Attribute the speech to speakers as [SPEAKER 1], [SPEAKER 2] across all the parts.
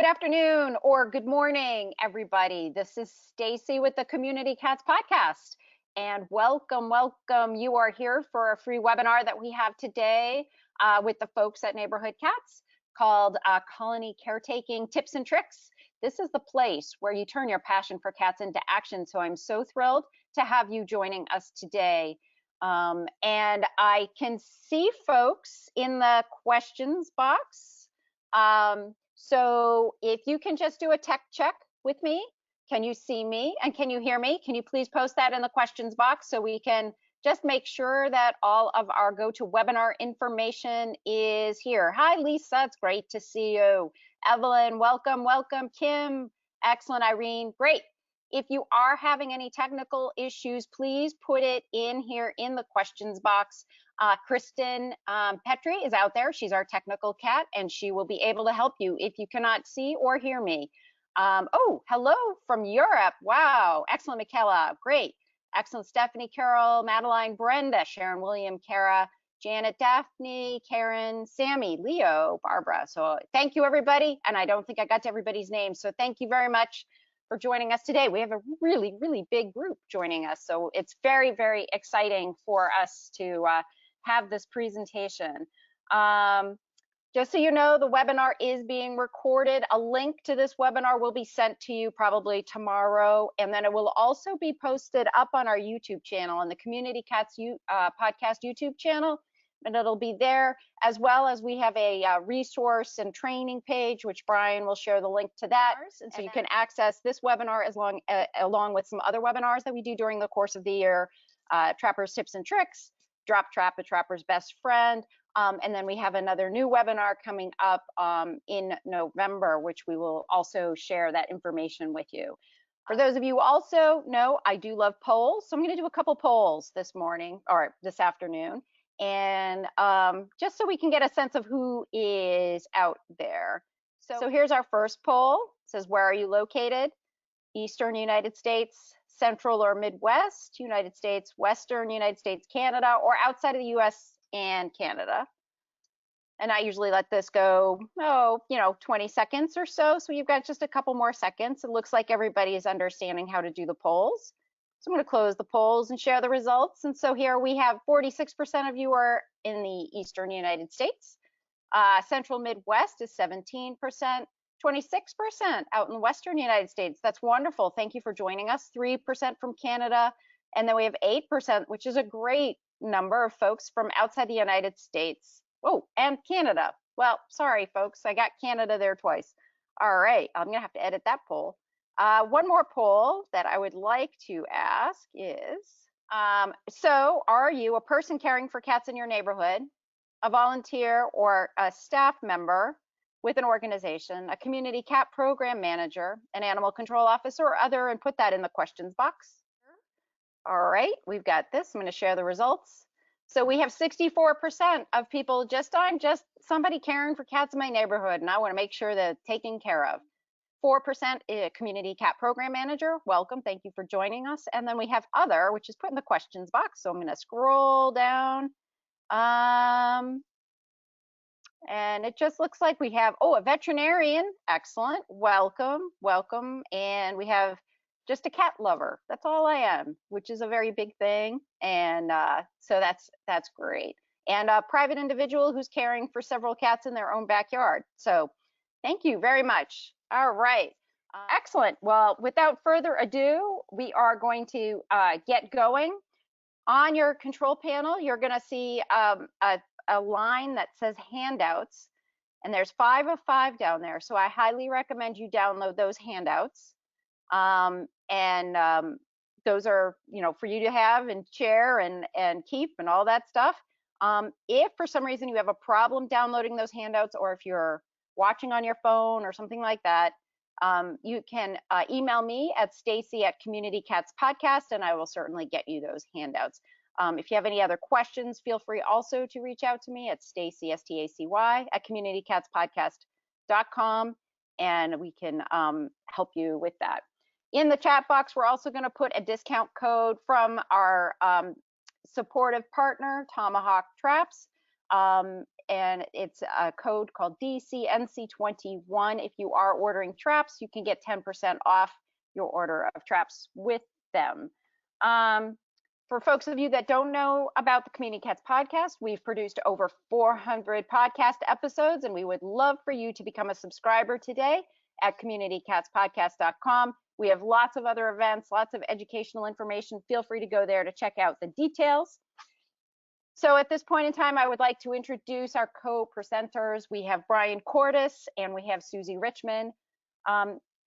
[SPEAKER 1] Good afternoon or good morning, everybody. This is Stacy with the Community Cats Podcast. And welcome. You are here for a free webinar that we have today with the folks at Neighborhood Cats called Colony Caretaking Tips and Tricks. This is the place where you turn your passion for cats into action. So I'm so thrilled to have you joining us today. And I can see folks in the questions box. So if you can just do a tech check with me, can you see me and can you hear me? Can you please post that in the questions box so we can just make sure that all of our GoToWebinar information is here. Hi, Lisa, it's great to see you. Evelyn, welcome. Kim, excellent. Irene, great. If you are having any technical issues, please put it in here in the questions box. Kristen Petrie is out there. She's our technical cat, and she will be able to help you if you cannot see or hear me. Oh, hello from Europe. Wow, excellent, Michaela. Great. Excellent, Stephanie, Carol, Madeline, Brenda, Sharon, William, Kara, Janet, Daphne, Karen, Sammy, Leo, Barbara. So thank you, everybody. And I don't think I got to everybody's name. So thank you very much for joining us today. We have a really big group joining us. So it's very exciting for us to have this presentation. Just so you know, the webinar is being recorded. A link to this webinar will be sent to you probably tomorrow, and then it will also be posted up on our YouTube channel, on the Community Cats Podcast YouTube channel, and it'll be there, as well as we have a resource and training page, which Brian will share the link to that. And so you can access this webinar along with some other webinars that we do during the course of the year, Trappers Tips and Tricks, Drop Trap, a Trapper's Best Friend. And then we have another new webinar coming up in November, which we will also share that information with you. For those of you who also know, I do love polls. So I'm going to do a couple polls this morning or this afternoon. And just so we can get a sense of who is out there. So here's our first poll. It says, where are you located? Eastern United States, Central or Midwest, United States, Western United States, Canada, or outside of the US and Canada. And I usually let this go, 20 seconds or so. So you've got just a couple more seconds. It looks like everybody is understanding how to do the polls. So I'm going to close the polls and share the results. And so here we have 46% of you are in the Eastern United States. Central Midwest is 17%, 26% out in the Western United States. That's wonderful. Thank you for joining us. 3% from Canada. And then we have 8%, which is a great number of folks from outside the United States. Oh, and Canada. Well, sorry, folks. I got Canada there twice. All right. I'm going to have to edit that poll. One more poll that I would like to ask is, so are you a person caring for cats in your neighborhood, a volunteer or a staff member with an organization, a community cat program manager, an animal control officer, or other, and put that in the questions box. All right, we've got this. I'm going to share the results. So we have 64% of people I'm just somebody caring for cats in my neighborhood, and I want to make sure they're taken care of. 4% community cat program manager. Welcome. Thank you for joining us. And then we have other, which is put in the questions box. So I'm going to scroll down. And it just looks like we have, a veterinarian. Excellent. Welcome. And we have just a cat lover. That's all I am, which is a very big thing. And so that's great. And a private individual who's caring for several cats in their own backyard. So thank you very much. All right. Excellent. Well, without further ado, we are going to get going. On your control panel, you're going to see a line that says handouts, and there's 5 of 5 down there. So I highly recommend you download those handouts. Those are, for you to have and share and keep and all that stuff. If for some reason you have a problem downloading those handouts, or if you're watching on your phone or something like that, you can email me at stacy@communitycatspodcast, and I will certainly get you those handouts. If you have any other questions, feel free also to reach out to me at Stacy, S-T-A-C-Y, @communitycatspodcast.com, and we can help you with that. In the chat box, we're also going to put a discount code from our supportive partner, Tomahawk Traps. and it's a code called DCNC21. If you are ordering traps, you can get 10% off your order of traps with them. For folks of you that don't know about the Community Cats podcast, we've produced over 400 podcast episodes, and we would love for you to become a subscriber today at communitycatspodcast.com. We have lots of other events, lots of educational information. Feel free to go there to check out the details. So at this point in time, I would like to introduce our co-presenters. We have Brian Cordes and we have Susie Richmond.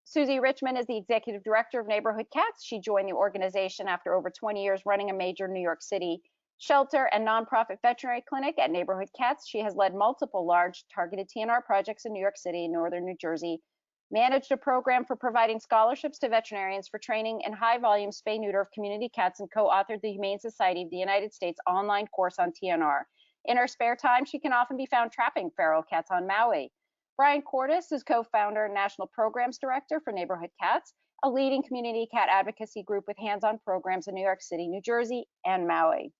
[SPEAKER 1] Susie Richmond is the Executive Director of Neighborhood Cats. She joined the organization after over 20 years running a major New York City shelter and nonprofit veterinary clinic at Neighborhood Cats. She has led multiple large targeted TNR projects in New York City and northern New Jersey, managed a program for providing scholarships to veterinarians for training in high-volume spay-neuter of community cats, and co-authored the Humane Society of the United States online course on TNR. In her spare time, she can often be found trapping feral cats on Maui. Brian Cordes is co-founder and National Programs Director for Neighborhood Cats, a leading community cat advocacy group with hands-on programs in New York City, New Jersey, and Maui.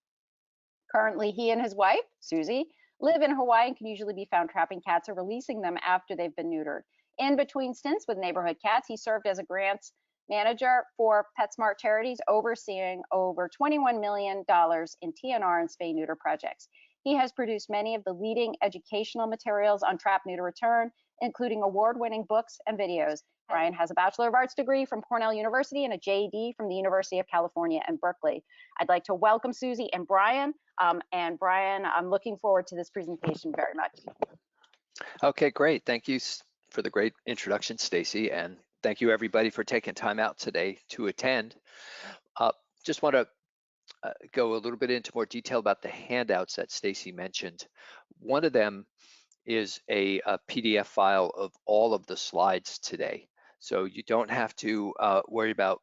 [SPEAKER 1] Currently, he and his wife, Susie, live in Hawaii and can usually be found trapping cats or releasing them after they've been neutered. In between stints with Neighborhood Cats, he served as a grants manager for PetSmart Charities, overseeing over $21 million in TNR and spay-neuter projects. He has produced many of the leading educational materials on trap, neuter, return, including award-winning books and videos. Brian has a Bachelor of Arts degree from Cornell University and a JD from the University of California in Berkeley. I'd like to welcome Susie and Brian. Brian, I'm looking forward to this presentation very much.
[SPEAKER 2] Okay, great. Thank you for the great introduction, Stacy, and thank you everybody for taking time out today to attend. Just want to go a little bit into more detail about the handouts that Stacy mentioned. One of them is a PDF file of all of the slides today. So you don't have to worry about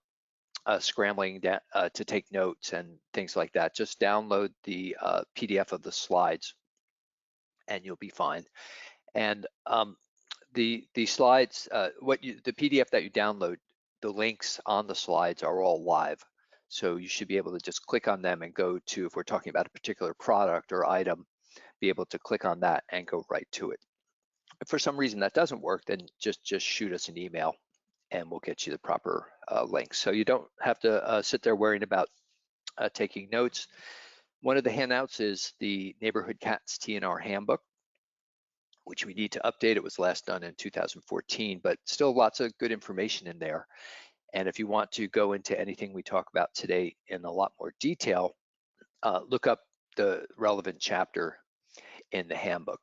[SPEAKER 2] scrambling to take notes and things like that. Just download the PDF of the slides and you'll be fine. And the slides, the PDF that you download, the links on the slides are all live. So you should be able to just click on them and go to, if we're talking about a particular product or item, be able to click on that and go right to it. If for some reason that doesn't work, then just shoot us an email and we'll get you the proper links. So you don't have to sit there worrying about taking notes. One of the handouts is the Neighborhood Cats TNR Handbook, which we need to update. It was last done in 2014, but still lots of good information in there. And if you want to go into anything we talk about today in a lot more detail, look up the relevant chapter in the handbook.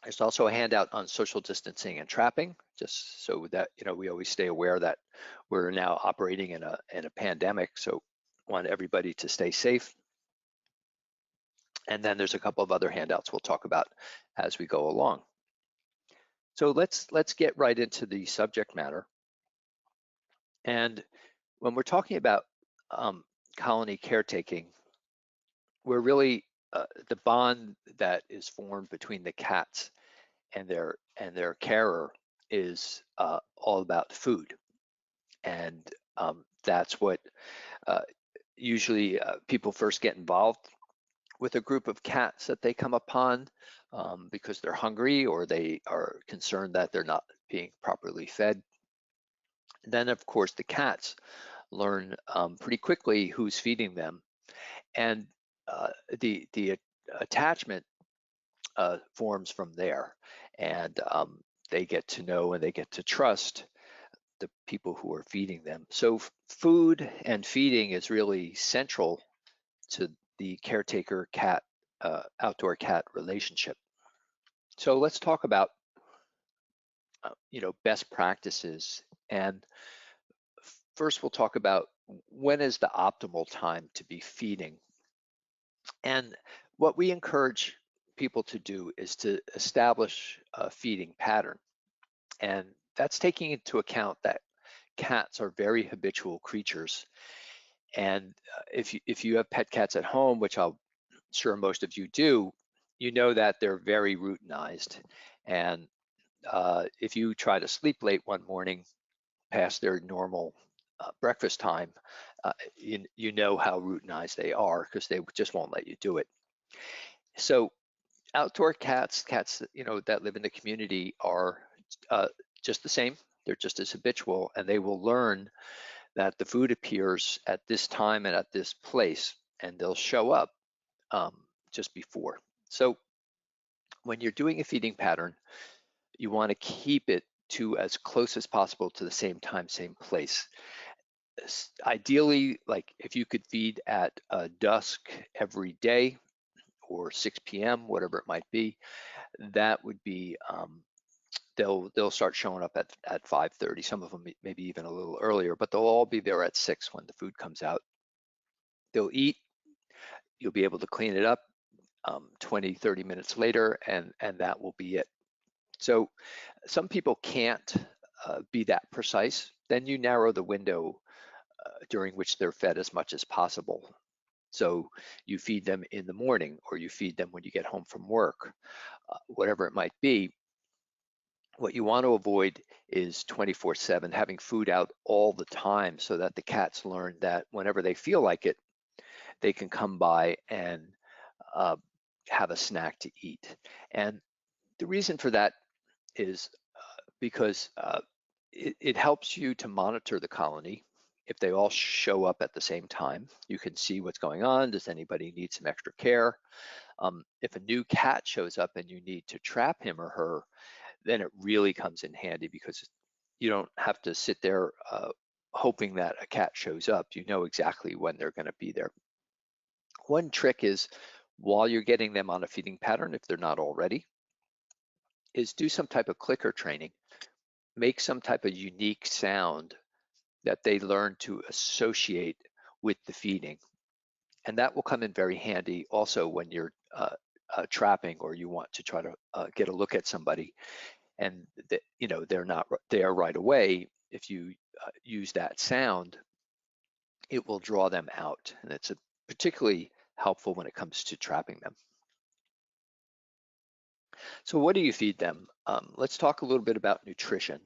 [SPEAKER 2] There's also a handout on social distancing and trapping, just so that we always stay aware that we're now operating in a pandemic. So want everybody to stay safe. And then there's a couple of other handouts we'll talk about as we go along. So let's get right into the subject matter. And when we're talking about colony caretaking, we're really the bond that is formed between the cats and their carer is all about food, and that's what usually people first get involved with a group of cats that they come upon because they're hungry or they are concerned that they're not being properly fed. Then, of course, the cats learn pretty quickly who's feeding them, and the attachment forms from there, and they get to know and they get to trust the people who are feeding them. So food and feeding is really central to the caretaker cat outdoor cat relationship. So let's talk about best practices. And first we'll talk about when is the optimal time to be feeding. And what we encourage people to do is to establish a feeding pattern. And that's taking into account that cats are very habitual creatures. And if you have pet cats at home, which I'm sure most of you do, you know that they're very routinized. And if you try to sleep late one morning past their normal breakfast time, you know how routinized they are because they just won't let you do it. So outdoor cats, that live in the community are uh, just the same. They're just as habitual, and they will learn that the food appears at this time and at this place, and they'll show up just before. So when you're doing a feeding pattern, you want to keep it to as close as possible to the same time, same place. Ideally, like if you could feed at dusk every day or 6 p.m., whatever it might be, that would be they'll start showing up at 5:30. Some of them maybe even a little earlier, but they'll all be there at 6 when the food comes out. They'll eat. You'll be able to clean it up 20, 30 minutes later, and that will be it. So some people can't be that precise. Then you narrow the window during which they're fed as much as possible. So you feed them in the morning, or you feed them when you get home from work, whatever it might be. What you want to avoid is 24/7, having food out all the time, so that the cats learn that whenever they feel like it, they can come by and uh, have a snack to eat. And the reason for that is because it helps you to monitor the colony. If they all show up at the same time, you can see what's going on. Does anybody need some extra care? If a new cat shows up and you need to trap him or her, then it really comes in handy, because you don't have to sit there hoping that a cat shows up. You know exactly when they're going to be there. One trick is, while you're getting them on a feeding pattern, if they're not already, is do some type of clicker training. Make some type of unique sound that they learn to associate with the feeding. And that will come in very handy also when you're trapping, or you want to try to get a look at somebody, and they're not there right away. If you use that sound, it will draw them out, and it's particularly helpful when it comes to trapping them. So what do you feed them? Let's talk a little bit about nutrition.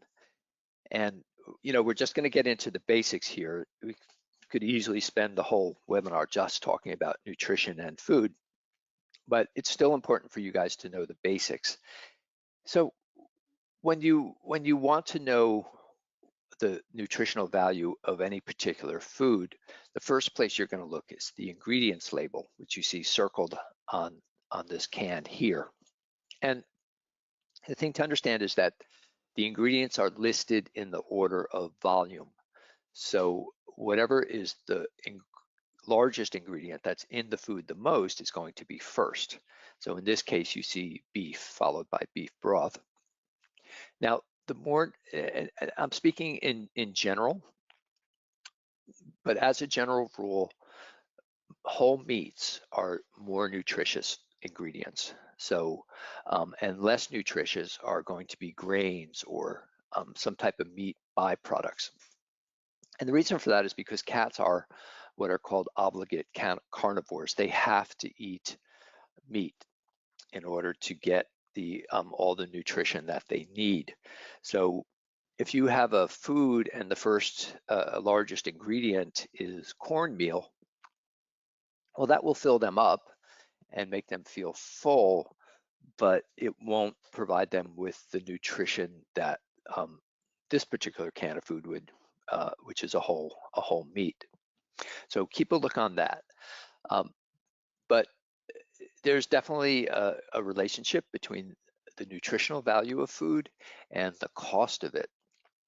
[SPEAKER 2] And we're just going to get into the basics here. We could easily spend the whole webinar just talking about nutrition and food, but it's still important for you guys to know the basics. So when you want to know the nutritional value of any particular food, the first place you're going to look is the ingredients label, which you see circled on this can here. And the thing to understand is that the ingredients are listed in the order of volume. So whatever is the largest ingredient that's in the food the most is going to be first. So in this case, you see beef followed by beef broth. Now, the more, and I'm speaking in general, but as a general rule, whole meats are more nutritious ingredients. So, and less nutritious are going to be grains or some type of meat byproducts. And the reason for that is because cats are what are called obligate carnivores. They have to eat meat in order to get all the nutrition that they need. So if you have a food and the first largest ingredient is cornmeal, well, that will fill them up and make them feel full, but it won't provide them with the nutrition that this particular can of food would, which is a whole meat. So keep a look on that. But there's definitely a relationship between the nutritional value of food and the cost of it.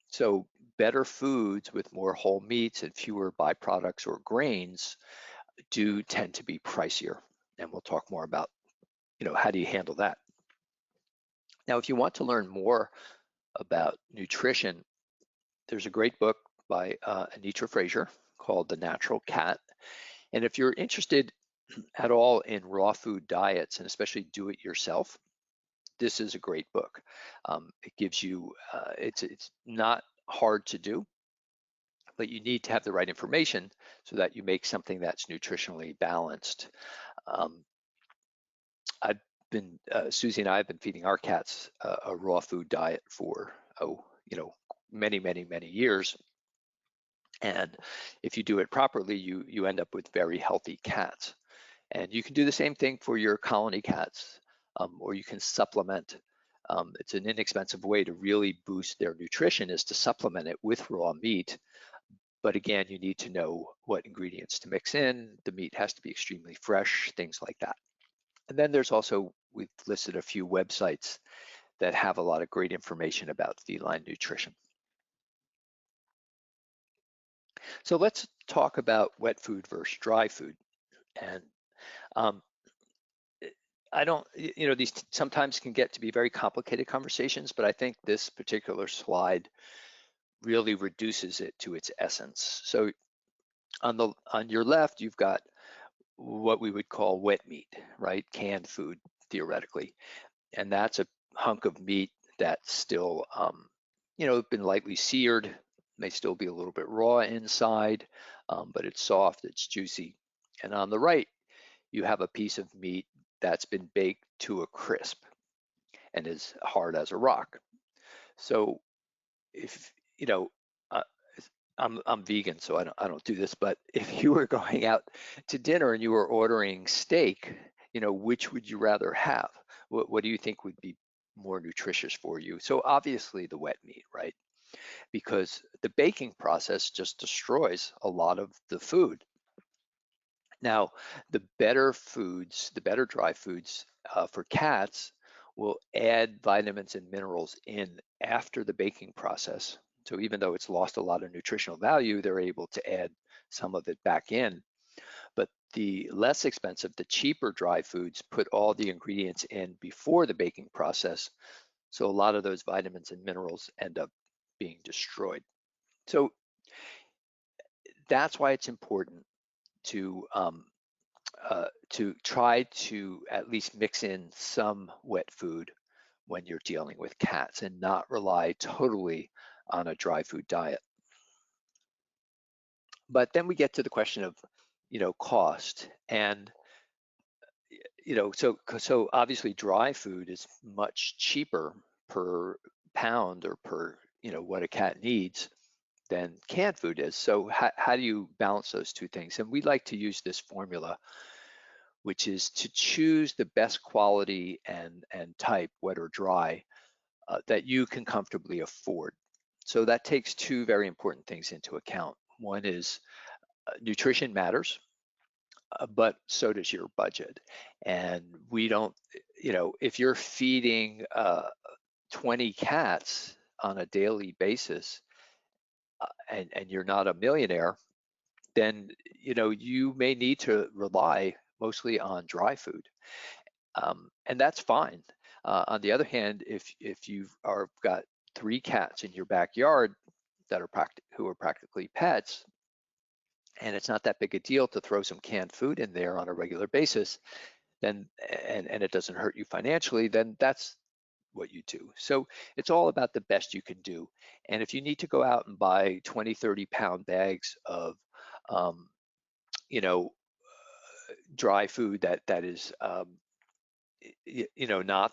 [SPEAKER 2] So better foods with more whole meats and fewer byproducts or grains do tend to be pricier. And we'll talk more about, how do you handle that? Now, if you want to learn more about nutrition, there's a great book by Anitra Fraser called The Natural Cat. And if you're interested at all in raw food diets, and especially do it yourself, this is a great book. It gives you, it's not hard to do, but you need to have the right information so that you make something that's nutritionally balanced. Susie and I have been feeding our cats a raw food diet for, many, many, many years. And if you do it properly, you end up with very healthy cats. And you can do the same thing for your colony cats. or you can supplement. It's an inexpensive way to really boost their nutrition is to supplement it with raw meat. But again, you need to know what ingredients to mix in. The meat has to be extremely fresh, things like that. And then there's also, we've listed a few websites that have a lot of great information about feline nutrition. So let's talk about wet food versus dry food. And um, I don't, these sometimes can get to be very complicated conversations, but I think this particular slide really reduces it to its essence. So on your left, you've got what we would call wet meat, right? Canned food, theoretically. And that's a hunk of meat that's still, been lightly seared, may still be a little bit raw inside, but it's soft, it's juicy. And on the right, you have a piece of meat that's been baked to a crisp and is hard as a rock. So if, uh, I'm vegan, so I don't do this, but if you were going out to dinner and you were ordering steak, which would you rather have? What do you think would be more nutritious for you? So obviously the wet meat, right? Because the baking process just destroys a lot of the food. Now, the better foods, the better dry foods for cats will add vitamins and minerals in after the baking process. So even though it's lost a lot of nutritional value, they're able to add some of it back in. But the less expensive, the cheaper dry foods put all the ingredients in before the baking process. So a lot of those vitamins and minerals end up being destroyed. So that's why it's important to try to at least mix in some wet food when you're dealing with cats and not rely totally on a dry food diet. But then we get to the question of, cost. And, so obviously dry food is much cheaper per pound or per, what a cat needs than canned food is. So how do you balance those two things? And we like to use this formula, which is to choose the best quality and type, wet or dry, that you can comfortably afford. So that takes two very important things into account. One is nutrition matters, but so does your budget. And we don't, if you're feeding 20 cats on a daily basis, and you're not a millionaire, then you may need to rely mostly on dry food, and that's fine. On the other hand, if you've got 3 cats in your backyard that are who are practically pets, and it's not that big a deal to throw some canned food in there on a regular basis, then and it doesn't hurt you financially, then that's what you do. So it's all about the best you can do. And if you need to go out and buy 20, 30-pound bags of um, you know, dry food that is not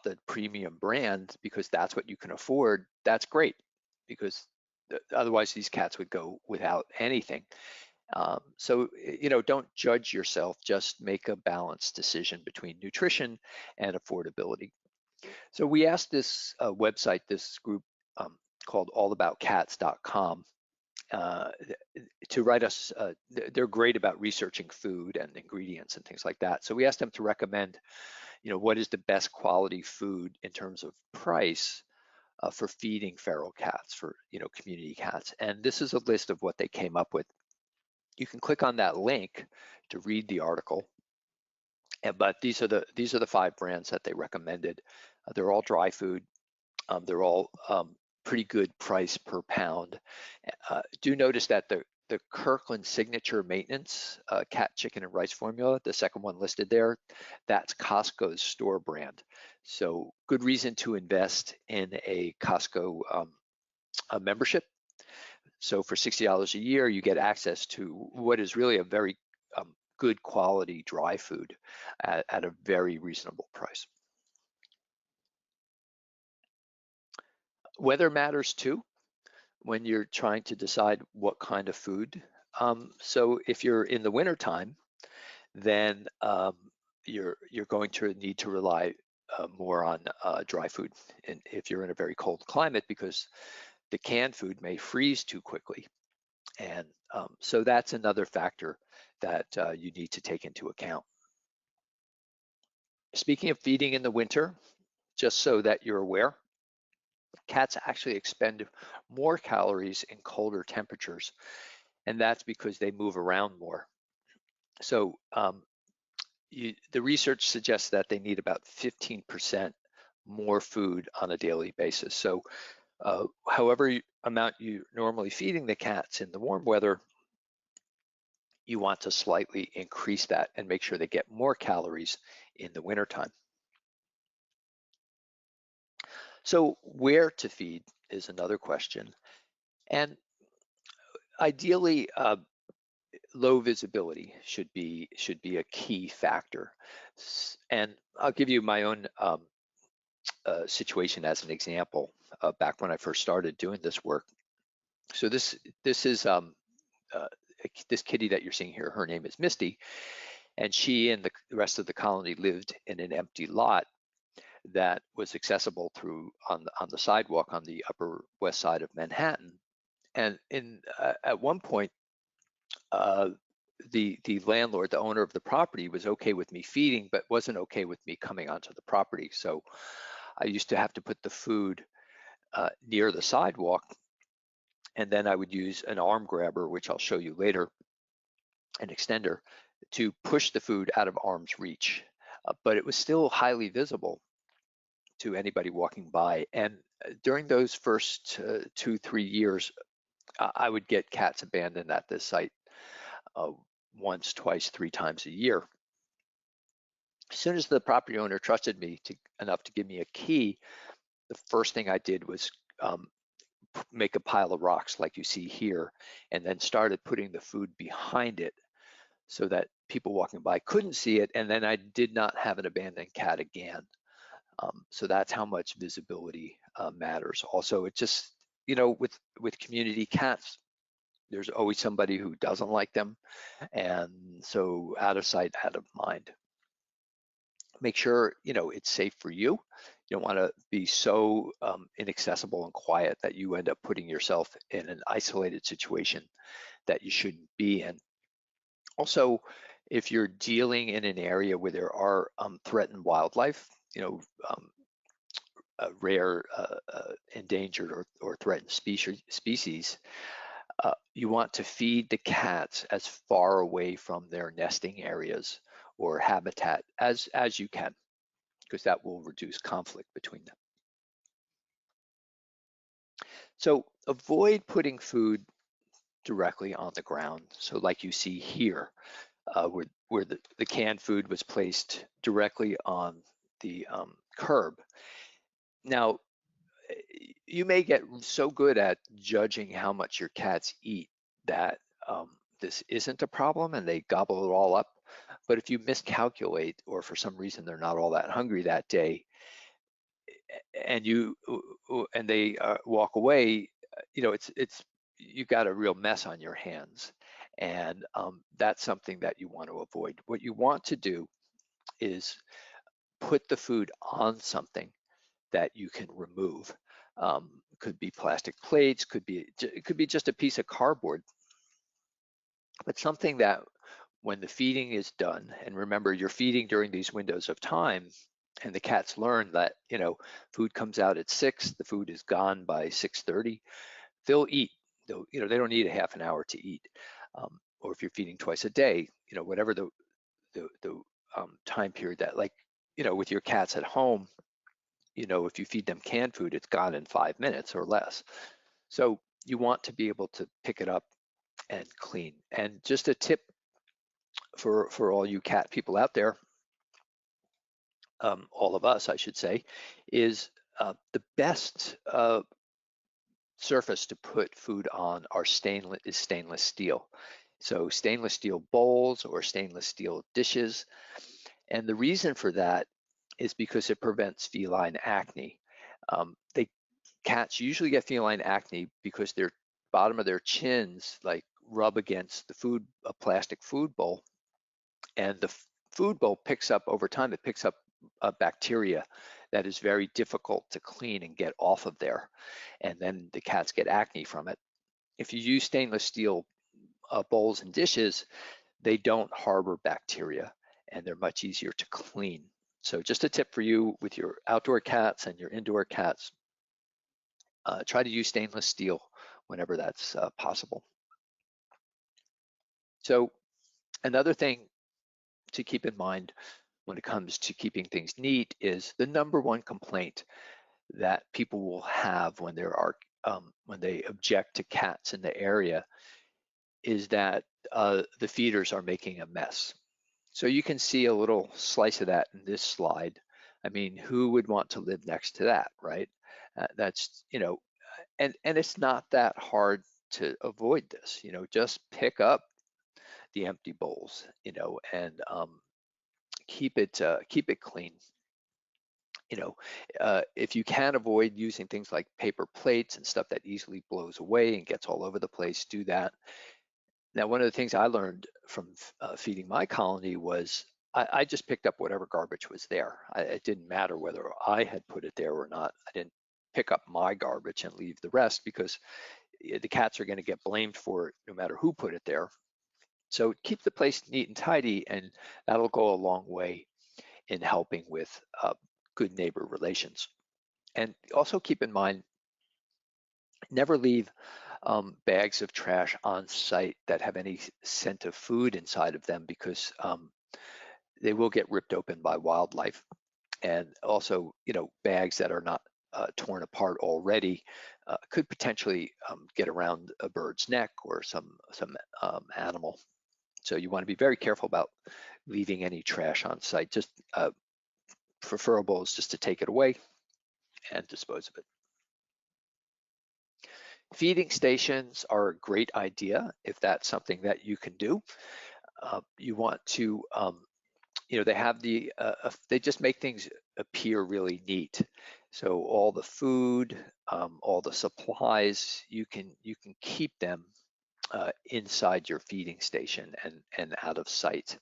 [SPEAKER 2] the premium brand because that's what you can afford, that's great, because otherwise these cats would go without anything. So don't judge yourself, just make a balanced decision between nutrition and affordability. So we asked this website, this group called allaboutcats.com, to write us. They're great about researching food and ingredients and things like that. So we asked them to recommend, what is the best quality food in terms of price for feeding feral cats, for community cats. And this is a list of what they came up with. You can click on that link to read the article. But these are the 5 brands that they recommended. They're all dry food. They're all pretty good price per pound. Do notice that the Kirkland Signature Maintenance cat, chicken, and rice formula, the second one listed there, that's Costco's store brand. So good reason to invest in a Costco a membership. So for $60 a year, you get access to what is really a very good quality dry food at a very reasonable price. Weather matters too when you're trying to decide what kind of food. So if you're in the wintertime, then you're going to need to rely more on dry food, and if you're in a very cold climate, because the canned food may freeze too quickly. And so that's another factor that you need to take into account. Speaking of feeding in the winter, just so that you're aware, cats actually expend more calories in colder temperatures, and that's because they move around more. So the research suggests that they need about 15% more food on a daily basis. So however amount you're normally feeding the cats in the warm weather, you want to slightly increase that and make sure they get more calories in the wintertime. So where to feed is another question. And ideally, low visibility should be a key factor. And I'll give you my own situation as an example. Back when I first started doing this work. So this is this kitty that you're seeing here. Her name is Misty, and she and the rest of the colony lived in an empty lot that was accessible through on the sidewalk on the Upper West Side of Manhattan. And at one point, the landlord, the owner of the property, was okay with me feeding, but wasn't okay with me coming onto the property. So I used to have to put the food near the sidewalk, and then I would use an arm grabber, which I'll show you later, an extender, to push the food out of arm's reach. But it was still highly visible to anybody walking by. And during those first 2-3 years, I would get cats abandoned at this site once, twice, 3 times a year. As soon as the property owner trusted me enough to give me a key, the first thing I did was make a pile of rocks like you see here, and then started putting the food behind it so that people walking by couldn't see it, and then I did not have an abandoned cat again. So that's how much visibility matters. Also, it just, with community cats, there's always somebody who doesn't like them, and so out of sight, out of mind. Make sure it's safe for you. You don't want to be so inaccessible and quiet that you end up putting yourself in an isolated situation that you shouldn't be in. Also, if you're dealing in an area where there are threatened wildlife, rare, endangered or threatened species, you want to feed the cats as far away from their nesting areas or habitat as you can, because that will reduce conflict between them. So avoid putting food directly on the ground. So like you see here, where the canned food was placed directly on the curb. Now, you may get so good at judging how much your cats eat that this isn't a problem and they gobble it all up. But if you miscalculate, or for some reason they're not all that hungry that day, and they walk away, it's you got a real mess on your hands, and that's something that you want to avoid. What you want to do is put the food on something that you can remove. Could be plastic plates, it could be just a piece of cardboard, but something that when the feeding is done, and remember you're feeding during these windows of time, and the cats learn that food comes out at 6, the food is gone by 6:30, they'll eat. They don't need a half an hour to eat. Or if you're feeding twice a day, whatever the time period that, like, with your cats at home, if you feed them canned food, it's gone in 5 minutes or less. So you want to be able to pick it up and clean. And just a tip for all you cat people out there, all of us, I should say, is the best surface to put food on is stainless steel. So stainless steel bowls or stainless steel dishes. And the reason for that is because it prevents feline acne. Cats usually get feline acne because their bottom of their chins like rub against a plastic food bowl, and the food bowl picks up over time. It picks up bacteria that is very difficult to clean and get off of there. And then the cats get acne from it. If you use stainless steel bowls and dishes, they don't harbor bacteria and they're much easier to clean. So just a tip for you with your outdoor cats and your indoor cats, try to use stainless steel whenever that's possible. So another thing to keep in mind when it comes to keeping things neat is the number one complaint that people will have when when they object to cats in the area is that the feeders are making a mess. So you can see a little slice of that in this slide. I mean, who would want to live next to that, right? That's, and it's not that hard to avoid this, just pick up the empty bowls, and keep it clean. If you can avoid using things like paper plates and stuff that easily blows away and gets all over the place, do that. Now, one of the things I learned from feeding my colony was I just picked up whatever garbage was there. It didn't matter whether I had put it there or not. I didn't pick up my garbage and leave the rest because the cats are going to get blamed for it no matter who put it there. So keep the place neat and tidy, and that'll go a long way in helping with good neighbor relations. And also keep in mind, never leave bags of trash on site that have any scent of food inside of them, because they will get ripped open by wildlife. And also, bags that are not torn apart already could potentially get around a bird's neck or some animal. So you want to be very careful about leaving any trash on site. Just preferable is just to take it away and dispose of it. Feeding stations are a great idea if that's something that you can do. You want to, they have they just make things appear really neat. So all the food, all the supplies, you can keep them inside your feeding station and out of sight.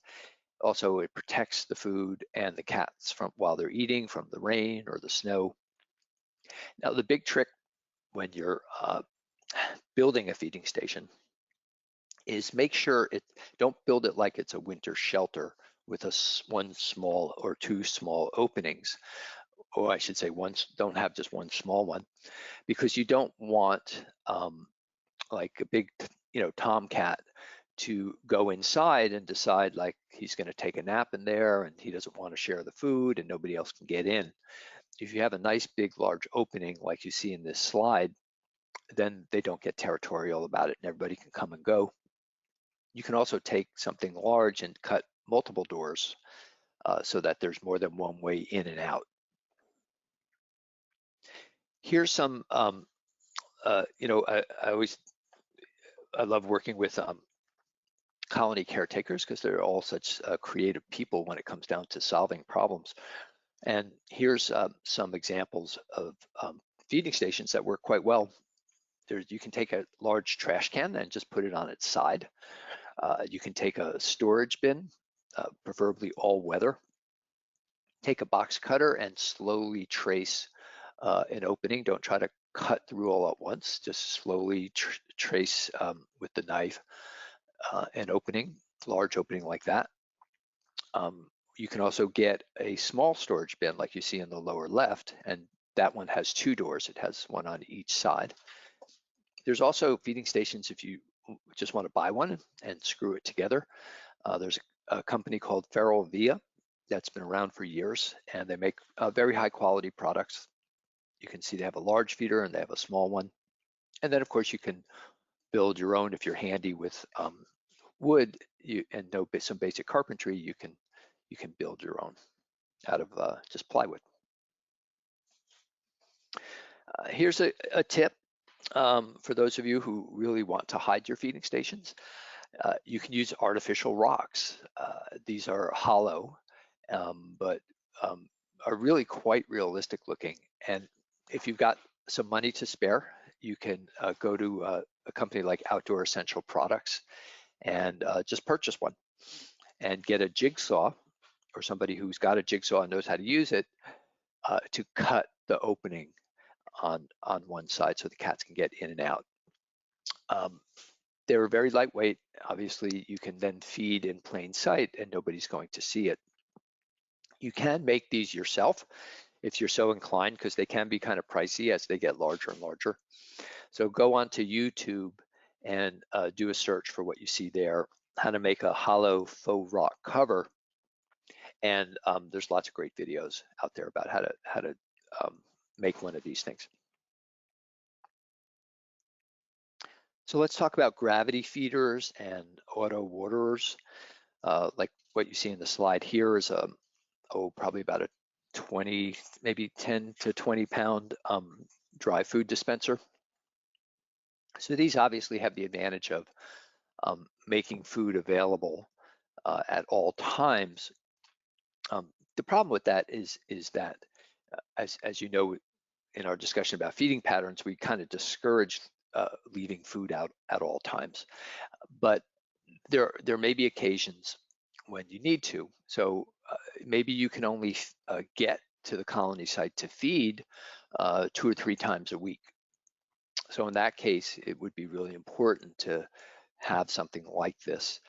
[SPEAKER 2] Also, it protects the food and the cats while they're eating from the rain or the snow. Now, the big trick when you're building a feeding station is make sure don't build it like it's a winter shelter with one small or two small openings, or I should say don't have just one small one, because you don't want like a big tomcat to go inside and decide like he's going to take a nap in there and he doesn't want to share the food and nobody else can get in. If you have a nice big large opening like you see in this slide, then they don't get territorial about it and everybody can come and go. You can also take something large and cut multiple doors so that there's more than one way in and out. Here's some, I love working with colony caretakers because they're all such creative people when it comes down to solving problems. And here's some examples of feeding stations that work quite well. You can take a large trash can and just put it on its side. You can take a storage bin, preferably all weather. Take a box cutter and slowly trace an opening. Don't try to cut through all at once. Just slowly trace with the knife an opening, large opening like that. You can also get a small storage bin like you see in the lower left, and that one has two doors. It has one on each side. There's also feeding stations if you just want to buy one and screw it together. There's a company called Via that's been around for years, and they make very high quality products. You can see they have a large feeder and they have a small one. And then of course you can build your own if you're handy with wood and know some basic carpentry. You can build your own out of just plywood. Here's a tip for those of you who really want to hide your feeding stations. You can use artificial rocks. These are hollow, but are really quite realistic looking. And if you've got some money to spare, you can go to a company like Outdoor Essential Products and just purchase one and get a jigsaw or somebody who's got a jigsaw and knows how to use it to cut the opening on one side so the cats can get in and out. They're very lightweight. Obviously, you can then feed in plain sight and nobody's going to see it. You can make these yourself if you're so inclined, because they can be kind of pricey as they get larger and larger. So go onto YouTube and do a search for what you see there, how to make a hollow faux rock cover. And there's lots of great videos out there about how to make one of these things. So let's talk about gravity feeders and auto waterers. Like what you see in the slide here is probably about a 20, maybe 10 to 20 pound dry food dispenser. So these obviously have the advantage of making food available at all times. The problem with that is that, as you know, in our discussion about feeding patterns, we kind of discourage leaving food out at all times. But there may be occasions when you need to. So maybe you can only get to the colony site to feed 2 or 3 times a week. So in that case, it would be really important to have something like this.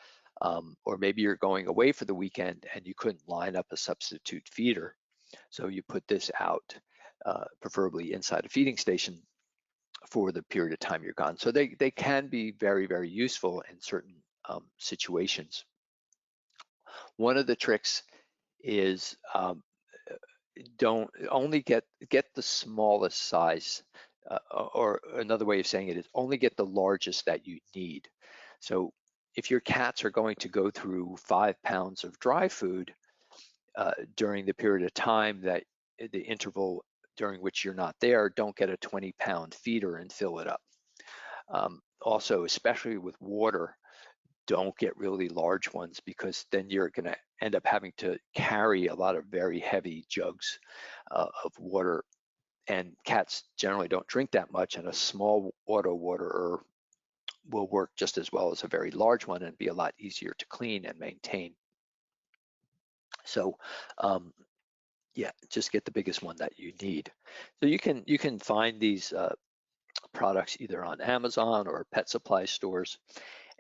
[SPEAKER 2] Or maybe you're going away for the weekend and you couldn't line up a substitute feeder. So you put this out, preferably inside a feeding station, for the period of time you're gone. So they can be very, very useful in certain situations. One of the tricks is don't only get the smallest size, or another way of saying it is only get the largest that you need. So if your cats are going to go through 5 pounds of dry food during the period of time that the interval during which you're not there, don't get a 20-pound feeder and fill it up. Also, especially with water, don't get really large ones, because then you're going to end up having to carry a lot of very heavy jugs of water, and cats generally don't drink that much, and a small auto waterer will work just as well as a very large one and be a lot easier to clean and maintain. So yeah, just get the biggest one that you need. So you can find these products either on Amazon or pet supply stores,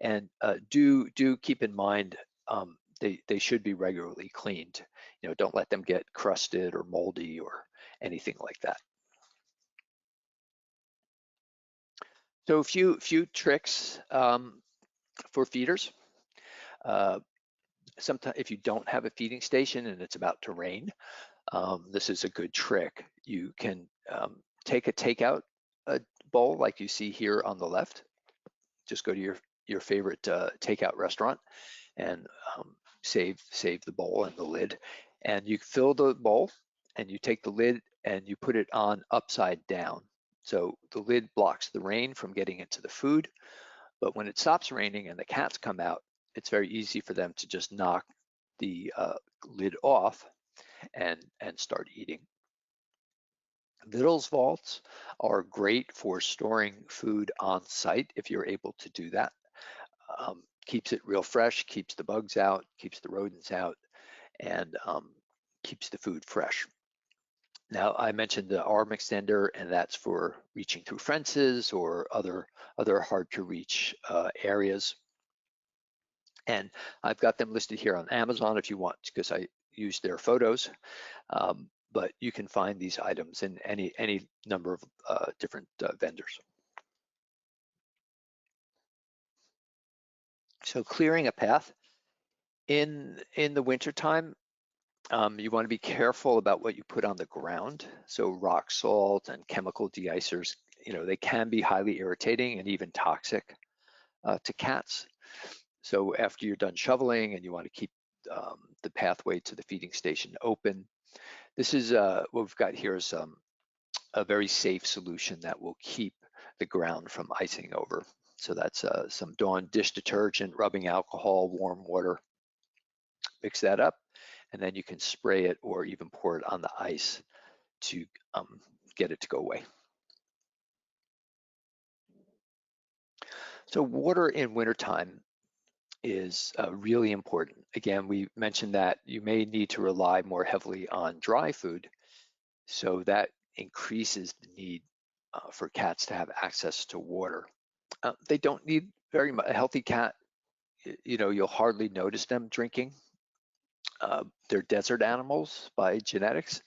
[SPEAKER 2] and do keep in mind they should be regularly cleaned. You know, don't let them get crusted or moldy or anything like that. So a few tricks for feeders. Sometimes if you don't have a feeding station and it's about to rain, this is a good trick. You can take a takeout bowl like you see here on the left. Just go to your favorite takeout restaurant and save the bowl and the lid. And you fill the bowl and you take the lid and you put it on upside down. So the lid blocks the rain from getting into the food, but when it stops raining and the cats come out, it's very easy for them to just knock the lid off and start eating. Vittles vaults are great for storing food on site if you're able to do that. Keeps it real fresh, keeps the bugs out, keeps the rodents out, and keeps the food fresh. Now, I mentioned the arm extender, and that's for reaching through fences or other hard to reach areas. And I've got them listed here on Amazon if you want, because I use their photos. But you can find these items in any number of different vendors. So clearing a path in the wintertime, you want to be careful about what you put on the ground. So rock salt and chemical deicers, you know, they can be highly irritating and even toxic to cats. So after you're done shoveling and you want to keep the pathway to the feeding station open, this is what we've got here is a very safe solution that will keep the ground from icing over. So that's some Dawn dish detergent, rubbing alcohol, warm water. Mix that up, and then you can spray it or even pour it on the ice to get it to go away. So water in wintertime is really important. Again, we mentioned that you may need to rely more heavily on dry food, so that increases the need for cats to have access to water. They don't need very much. A healthy cat, you'll hardly notice them drinking. They're desert animals by genetics,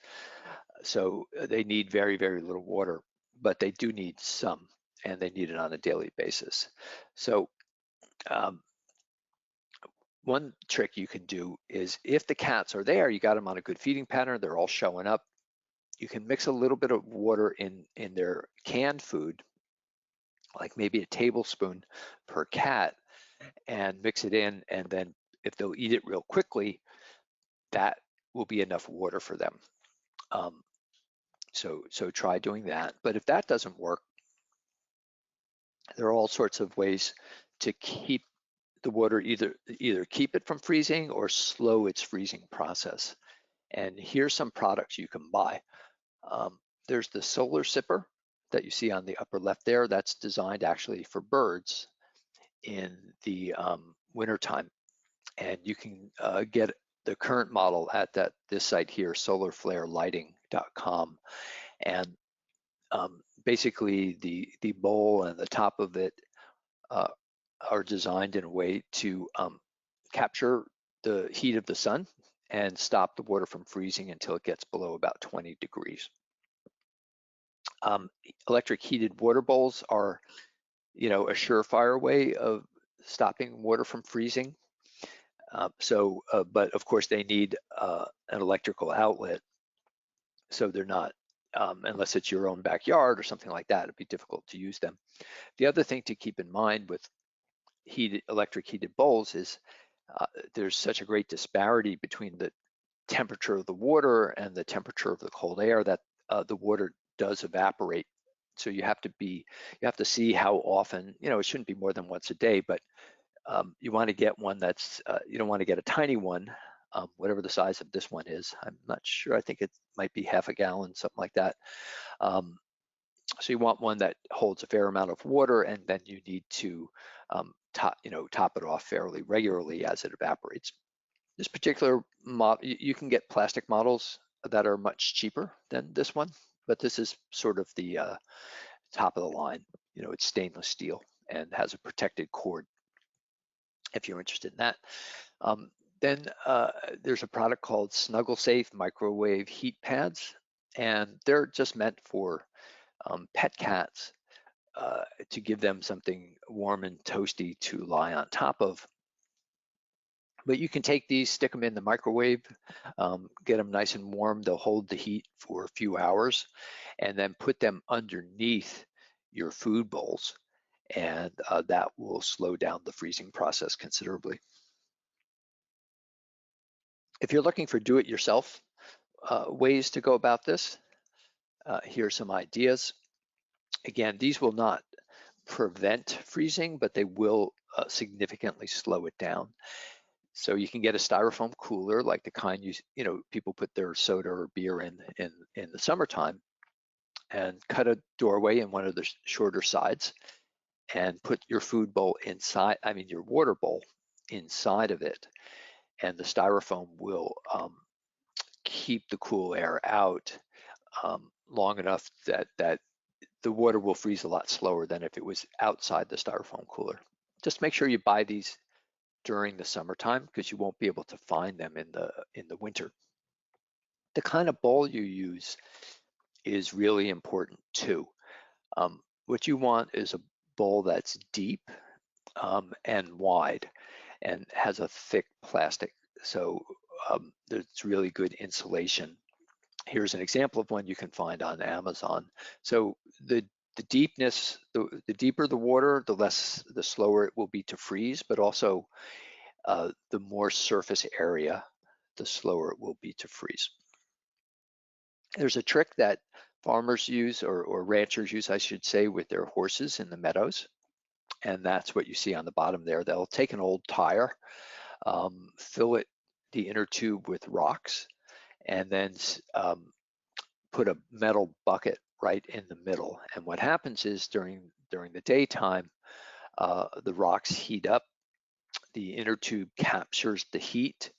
[SPEAKER 2] so they need very, very little water, but they do need some, and they need it on a daily basis. So um, one trick you can do is if the cats are there, you got them on a good feeding pattern, they're all showing up, you can mix a little bit of water in their canned food, like maybe a tablespoon per cat, and mix it in, and then if they'll eat it real quickly, that will be enough water for them. Um, so try doing that. But if that doesn't work, there are all sorts of ways to keep the water, either keep it from freezing or slow its freezing process. And here's some products you can buy. There's the solar sipper that you see on the upper left there. That's designed actually for birds in the wintertime. And you can get the current model at this site here, solarflarelighting.com. And basically the bowl and the top of it are designed in a way to capture the heat of the sun and stop the water from freezing until it gets below about 20 degrees. Electric heated water bowls are, a surefire way of stopping water from freezing. But of course they need an electrical outlet, so they're not, unless it's your own backyard or something like that, it'd be difficult to use them. The other thing to keep in mind with electric heated bowls is there's such a great disparity between the temperature of the water and the temperature of the cold air that the water does evaporate. So you have to see how often, it shouldn't be more than once a day, but you want to get one that's, you don't want to get a tiny one, whatever the size of this one is. I'm not sure, I think it might be half a gallon, something like that. So you want one that holds a fair amount of water, and then you need to top it off fairly regularly as it evaporates. This particular model, you can get plastic models that are much cheaper than this one, but this is sort of the top of the line. It's stainless steel and has a protected cord if you're interested in that. Then there's a product called Snuggle Safe microwave heat pads, and they're just meant for pet cats to give them something warm and toasty to lie on top of. But you can take these, stick them in the microwave, get them nice and warm. They'll hold the heat for a few hours, and then put them underneath your food bowls, and that will slow down the freezing process considerably. If you're looking for do-it-yourself ways to go about this, here are some ideas. Again, these will not prevent freezing, but they will significantly slow it down. So you can get a styrofoam cooler, like the kind people put their soda or beer in the summertime, and cut a doorway in one of the shorter sides, and put your food bowl inside. Your water bowl inside of it, and the styrofoam will keep the cool air out long enough that the water will freeze a lot slower than if it was outside the styrofoam cooler. Just make sure you buy these during the summertime, because you won't be able to find them in the winter. The kind of bowl you use is really important too. What you want is a bowl that's deep and wide and has a thick plastic, so there's really good insulation. Here's an example of one you can find on Amazon. So the deepness, the deeper the water, the slower it will be to freeze, but also the more surface area, the slower it will be to freeze. There's a trick that farmers use, or ranchers use, I should say, with their horses in the meadows. And that's what you see on the bottom there. They'll take an old tire, fill the inner tube with rocks, and then put a metal bucket right in the middle. And what happens is during the daytime, the rocks heat up the inner tube captures the heat,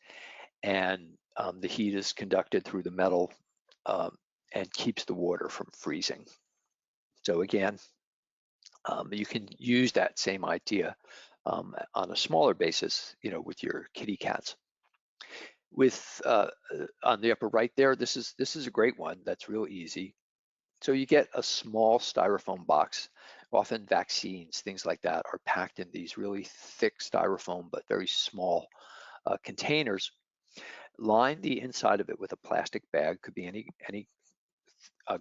[SPEAKER 2] and the heat is conducted through the metal and keeps the water from freezing. So again, you can use that same idea on a smaller basis, with your kitty cats. With on the upper right there, this is a great one that's real easy. So you get a small styrofoam box. Often vaccines, things like that, are packed in these really thick styrofoam but very small containers. Line the inside of it with a plastic bag, could be any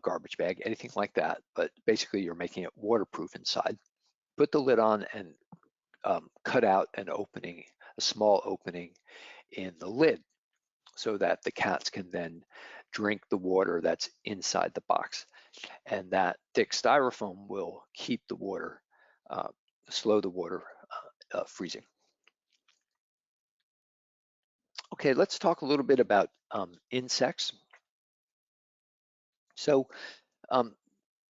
[SPEAKER 2] garbage bag, anything like that, but basically you're making it waterproof inside. Put the lid on and cut out an opening, a small opening in the lid, so that the cats can then drink the water that's inside the box. And that thick styrofoam will keep the water, slow the water freezing. Okay, let's talk a little bit about insects. So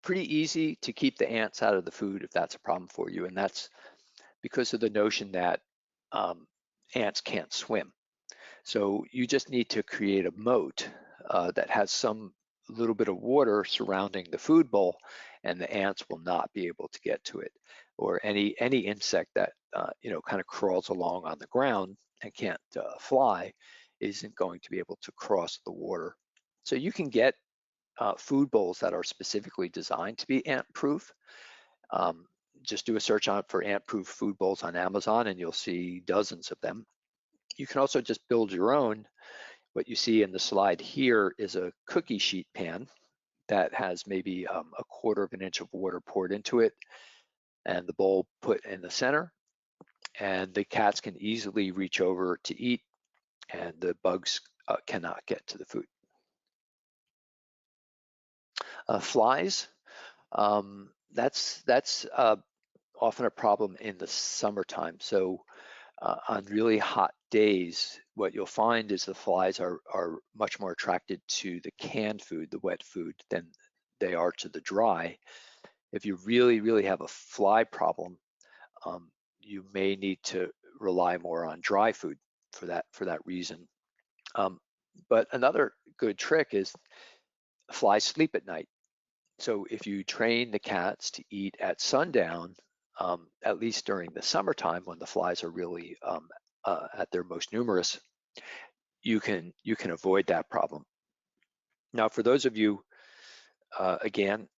[SPEAKER 2] pretty easy to keep the ants out of the food if that's a problem for you, and that's because of the notion that ants can't swim. So you just need to create a moat that has some little bit of water surrounding the food bowl, and the ants will not be able to get to it. Or any insect that kind of crawls along on the ground and can't fly isn't going to be able to cross the water. So you can get food bowls that are specifically designed to be ant-proof. Just do a search on for ant-proof food bowls on Amazon, and you'll see dozens of them. You can also just build your own. What you see in the slide here is a cookie sheet pan that has maybe a 1/4 of an inch of water poured into it, and the bowl put in the center, and the cats can easily reach over to eat, and the bugs cannot get to the food. Flies, that's often a problem in the summertime. So on really hot days, what you'll find is the flies are much more attracted to the canned food, the wet food, than they are to the dry. If you really have a fly problem, you may need to rely more on dry food for that reason. But another good trick is flies sleep at night. So if you train the cats to eat at sundown, at least during the summertime when the flies are really at their most numerous, you can avoid that problem. Now, for those of you, again,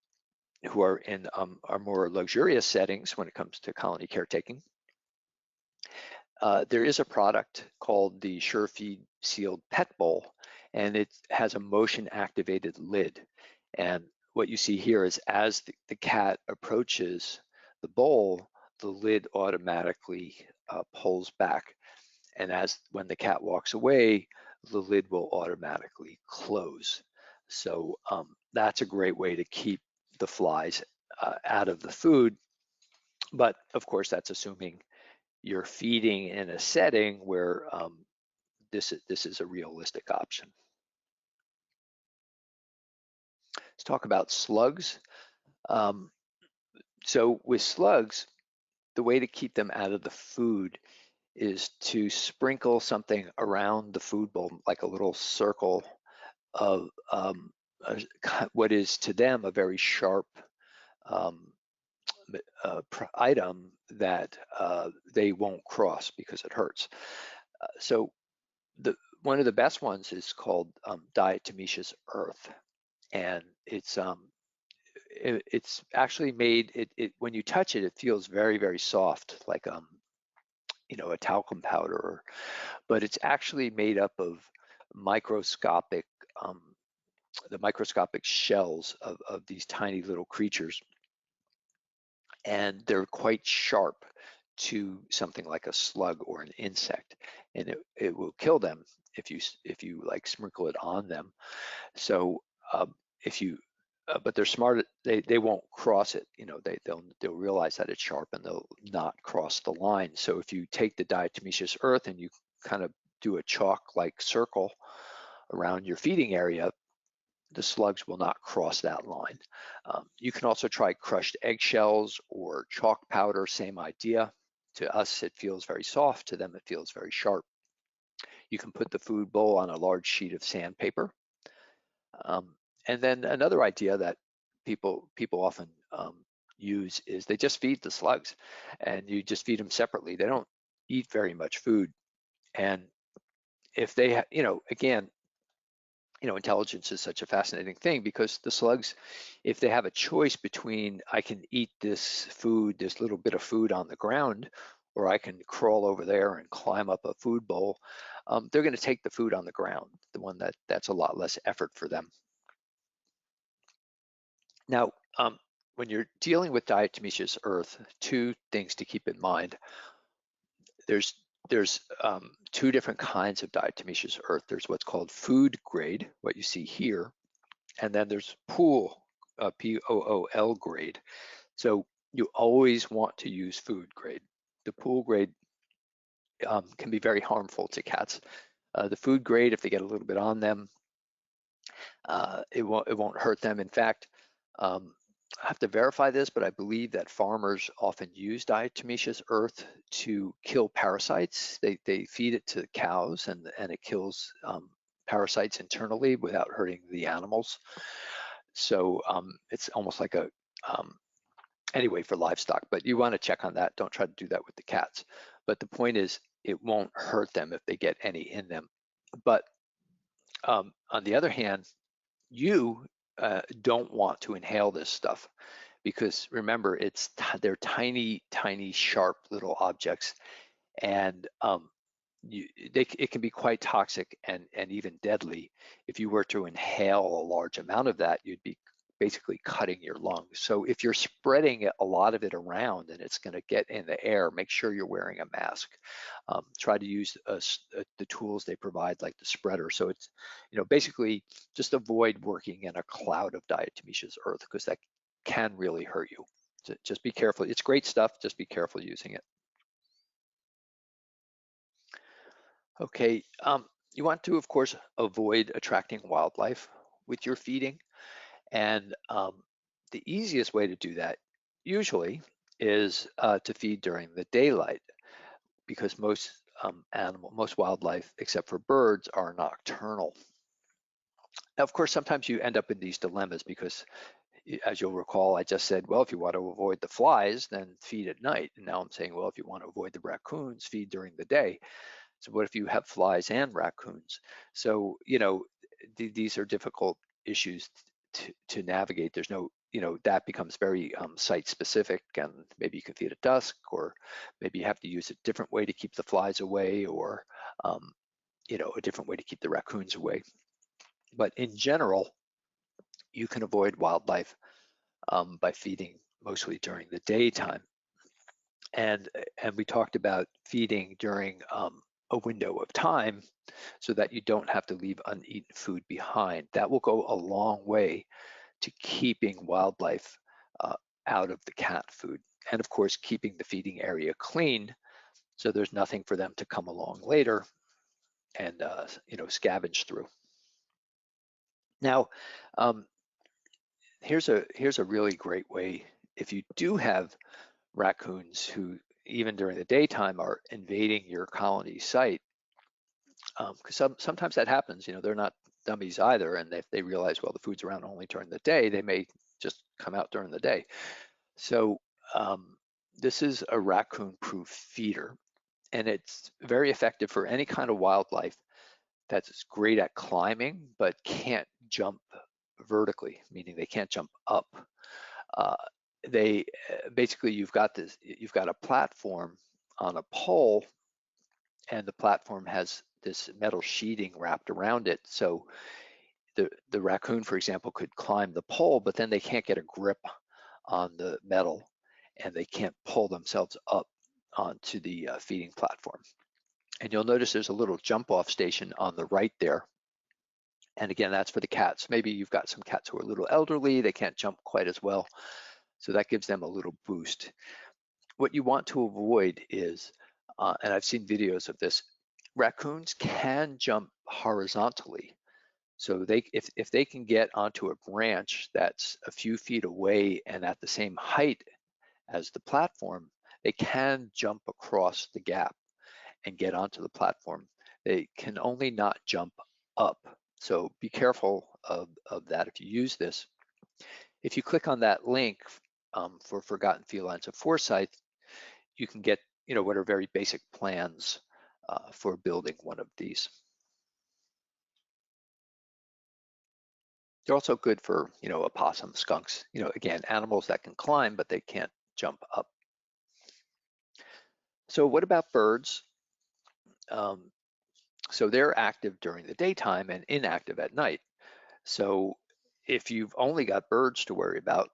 [SPEAKER 2] who are in our more luxurious settings when it comes to colony caretaking, there is a product called the SureFeed Sealed Pet Bowl, and it has a motion activated lid. And what you see here is as the cat approaches the bowl, the lid automatically pulls back. And when the cat walks away, the lid will automatically close. So that's a great way to keep the flies out of the food. But of course, that's assuming you're feeding in a setting where this is a realistic option. Let's talk about slugs. So with slugs, the way to keep them out of the food is to sprinkle something around the food bowl, like a little circle of what is to them a very sharp item that they won't cross because it hurts. So one of the best ones is called diatomaceous earth, and it's actually made when you touch it, it feels very soft, like a talcum powder, but it's actually made up of microscopic the microscopic shells of these tiny little creatures, and they're quite sharp to something like a slug or an insect, and it will kill them if you like sprinkle it on them. So but they're smart. They won't cross it. They'll realize that it's sharp and they'll not cross the line. So if you take the diatomaceous earth and you kind of do a chalk-like circle around your feeding area, the slugs will not cross that line. You can also try crushed eggshells or chalk powder, same idea. To us, it feels very soft. To them, it feels very sharp. You can put the food bowl on a large sheet of sandpaper. And then another idea that people often use is they just feed the slugs, and you just feed them separately. They don't eat very much food, and if they, again, intelligence is such a fascinating thing because the slugs, if they have a choice between I can eat this food, this little bit of food on the ground, or I can crawl over there and climb up a food bowl, they're going to take the food on the ground, the one that's a lot less effort for them. Now, when you're dealing with diatomaceous earth, two things to keep in mind. There's two different kinds of diatomaceous earth. There's what's called food grade, what you see here, and then there's pool, POOL grade. So you always want to use food grade. The pool grade can be very harmful to cats. The food grade, if they get a little bit on them, it won't hurt them. In fact, I have to verify this, but I believe that farmers often use diatomaceous earth to kill parasites. They feed it to cows, and it kills parasites internally without hurting the animals. So it's almost like a anyway for livestock, but you want to check on that. Don't try to do that with the cats. But the point is, it won't hurt them if they get any in them. But on the other hand, you don't want to inhale this stuff because remember, they're tiny, tiny, sharp little objects, and it can be quite toxic and even deadly. If you were to inhale a large amount of that, you'd be basically cutting your lungs. So if you're spreading a lot of it around and it's going to get in the air, make sure you're wearing a mask. Try to use the tools they provide, like the spreader. So it's, basically just avoid working in a cloud of diatomaceous earth because that can really hurt you. So just be careful. It's great stuff. Just be careful using it. Okay, you want to, of course, avoid attracting wildlife with your feeding. And the easiest way to do that usually is to feed during the daylight because most wildlife, except for birds, are nocturnal. Now, of course, sometimes you end up in these dilemmas because, as you'll recall, I just said, well, if you want to avoid the flies, then feed at night. And now I'm saying, well, if you want to avoid the raccoons, feed during the day. So what if you have flies and raccoons? So, these are difficult issues to navigate. There's no, that becomes very site specific, and maybe you can feed at dusk, or maybe you have to use a different way to keep the flies away, or, a different way to keep the raccoons away. But in general, you can avoid wildlife by feeding mostly during the daytime. And we talked about feeding during a window of time so that you don't have to leave uneaten food behind. That will go a long way to keeping wildlife out of the cat food. And of course, keeping the feeding area clean so there's nothing for them to come along later and scavenge through. Now, here's a really great way if you do have raccoons who even during the daytime are invading your colony site, because sometimes that happens. They're not dummies either, and if they realize, well, the food's around only during the day, they may just come out during the day. So this is a raccoon-proof feeder, and it's very effective for any kind of wildlife that's great at climbing but can't jump vertically, meaning they can't jump up. They basically you've got a platform on a pole, and the platform has this metal sheeting wrapped around it. So the raccoon, for example, could climb the pole, but then they can't get a grip on the metal, and they can't pull themselves up onto the feeding platform. And you'll notice there's a little jump off station on the right there. And again, that's for the cats. Maybe you've got some cats who are a little elderly, they can't jump quite as well. So that gives them a little boost. What you want to avoid is, and I've seen videos of this, raccoons can jump horizontally. So if they can get onto a branch that's a few feet away and at the same height as the platform, they can jump across the gap and get onto the platform. They can only not jump up. So be careful of that if you use this. If you click on that link for Forgotten Felines of Foresight, you can get, what are very basic plans for building one of these. They're also good for, opossums, skunks, again, animals that can climb, but they can't jump up. So what about birds? So they're active during the daytime and inactive at night. So if you've only got birds to worry about,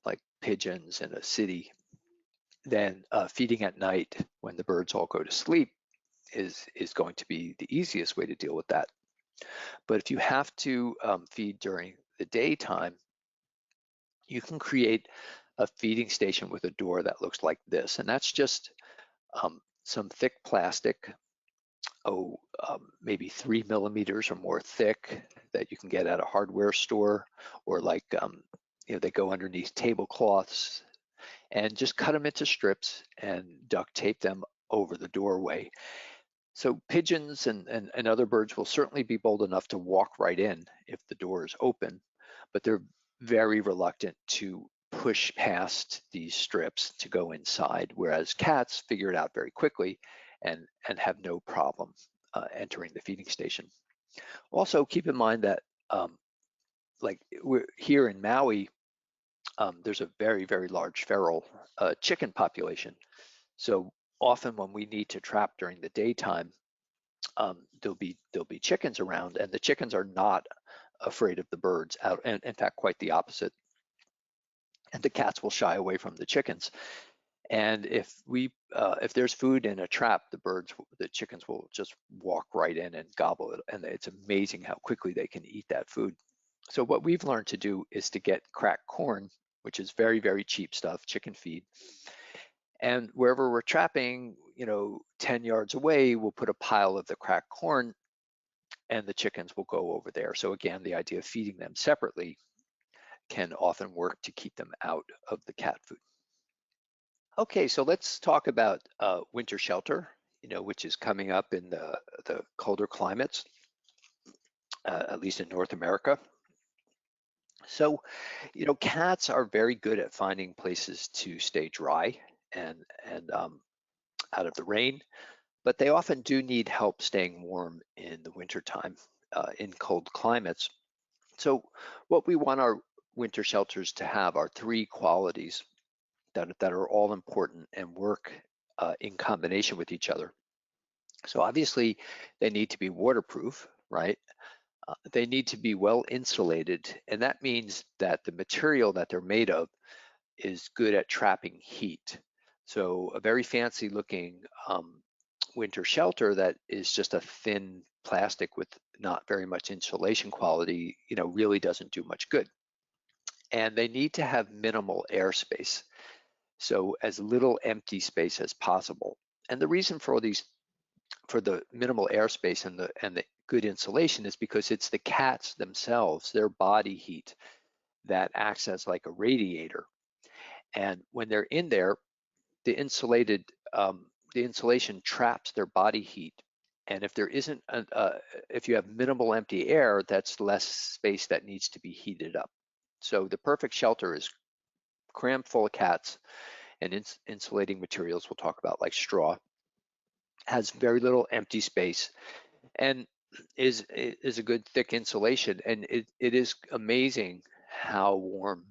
[SPEAKER 2] like pigeons in a city, then feeding at night when the birds all go to sleep is going to be the easiest way to deal with that. But if you have to feed during the daytime, you can create a feeding station with a door that looks like this. And that's just some thick plastic, maybe 3 millimeters or more thick, that you can get at a hardware store, or like, they go underneath tablecloths, and just cut them into strips and duct tape them over the doorway. So pigeons and other birds will certainly be bold enough to walk right in if the door is open, but they're very reluctant to push past these strips to go inside, whereas cats figure it out very quickly and have no problem entering the feeding station. Also, keep in mind that like we're here in Maui, there's a very, very large feral chicken population. So often when we need to trap during the daytime, there'll be chickens around, and the chickens are not afraid of the birds. And in fact, quite the opposite. And the cats will shy away from the chickens. And if there's food in a trap, the chickens will just walk right in and gobble it. And it's amazing how quickly they can eat that food. So what we've learned to do is to get cracked corn, which is very, very cheap stuff, chicken feed. And wherever we're trapping, 10 yards away, we'll put a pile of the cracked corn, and the chickens will go over there. So again, the idea of feeding them separately can often work to keep them out of the cat food. Okay, so let's talk about winter shelter, which is coming up in the colder climates, at least in North America. So, cats are very good at finding places to stay dry and out of the rain, but they often do need help staying warm in the wintertime in cold climates. So what we want our winter shelters to have are 3 qualities that are all important and work in combination with each other. So obviously they need to be waterproof, right? They need to be well insulated, and that means that the material that they're made of is good at trapping heat. So a very fancy looking winter shelter that is just a thin plastic with not very much insulation quality, really doesn't do much good. And they need to have minimal airspace, so as little empty space as possible. And the reason for the minimal airspace and the good insulation is because it's the cats themselves, their body heat, that acts as like a radiator. And when they're in there, the insulation traps their body heat. And if there isn't, if you have minimal empty air, that's less space that needs to be heated up. So the perfect shelter is crammed full of cats, and insulating materials we'll talk about, like straw, has very little empty space, and is a good thick insulation. And it is amazing how warm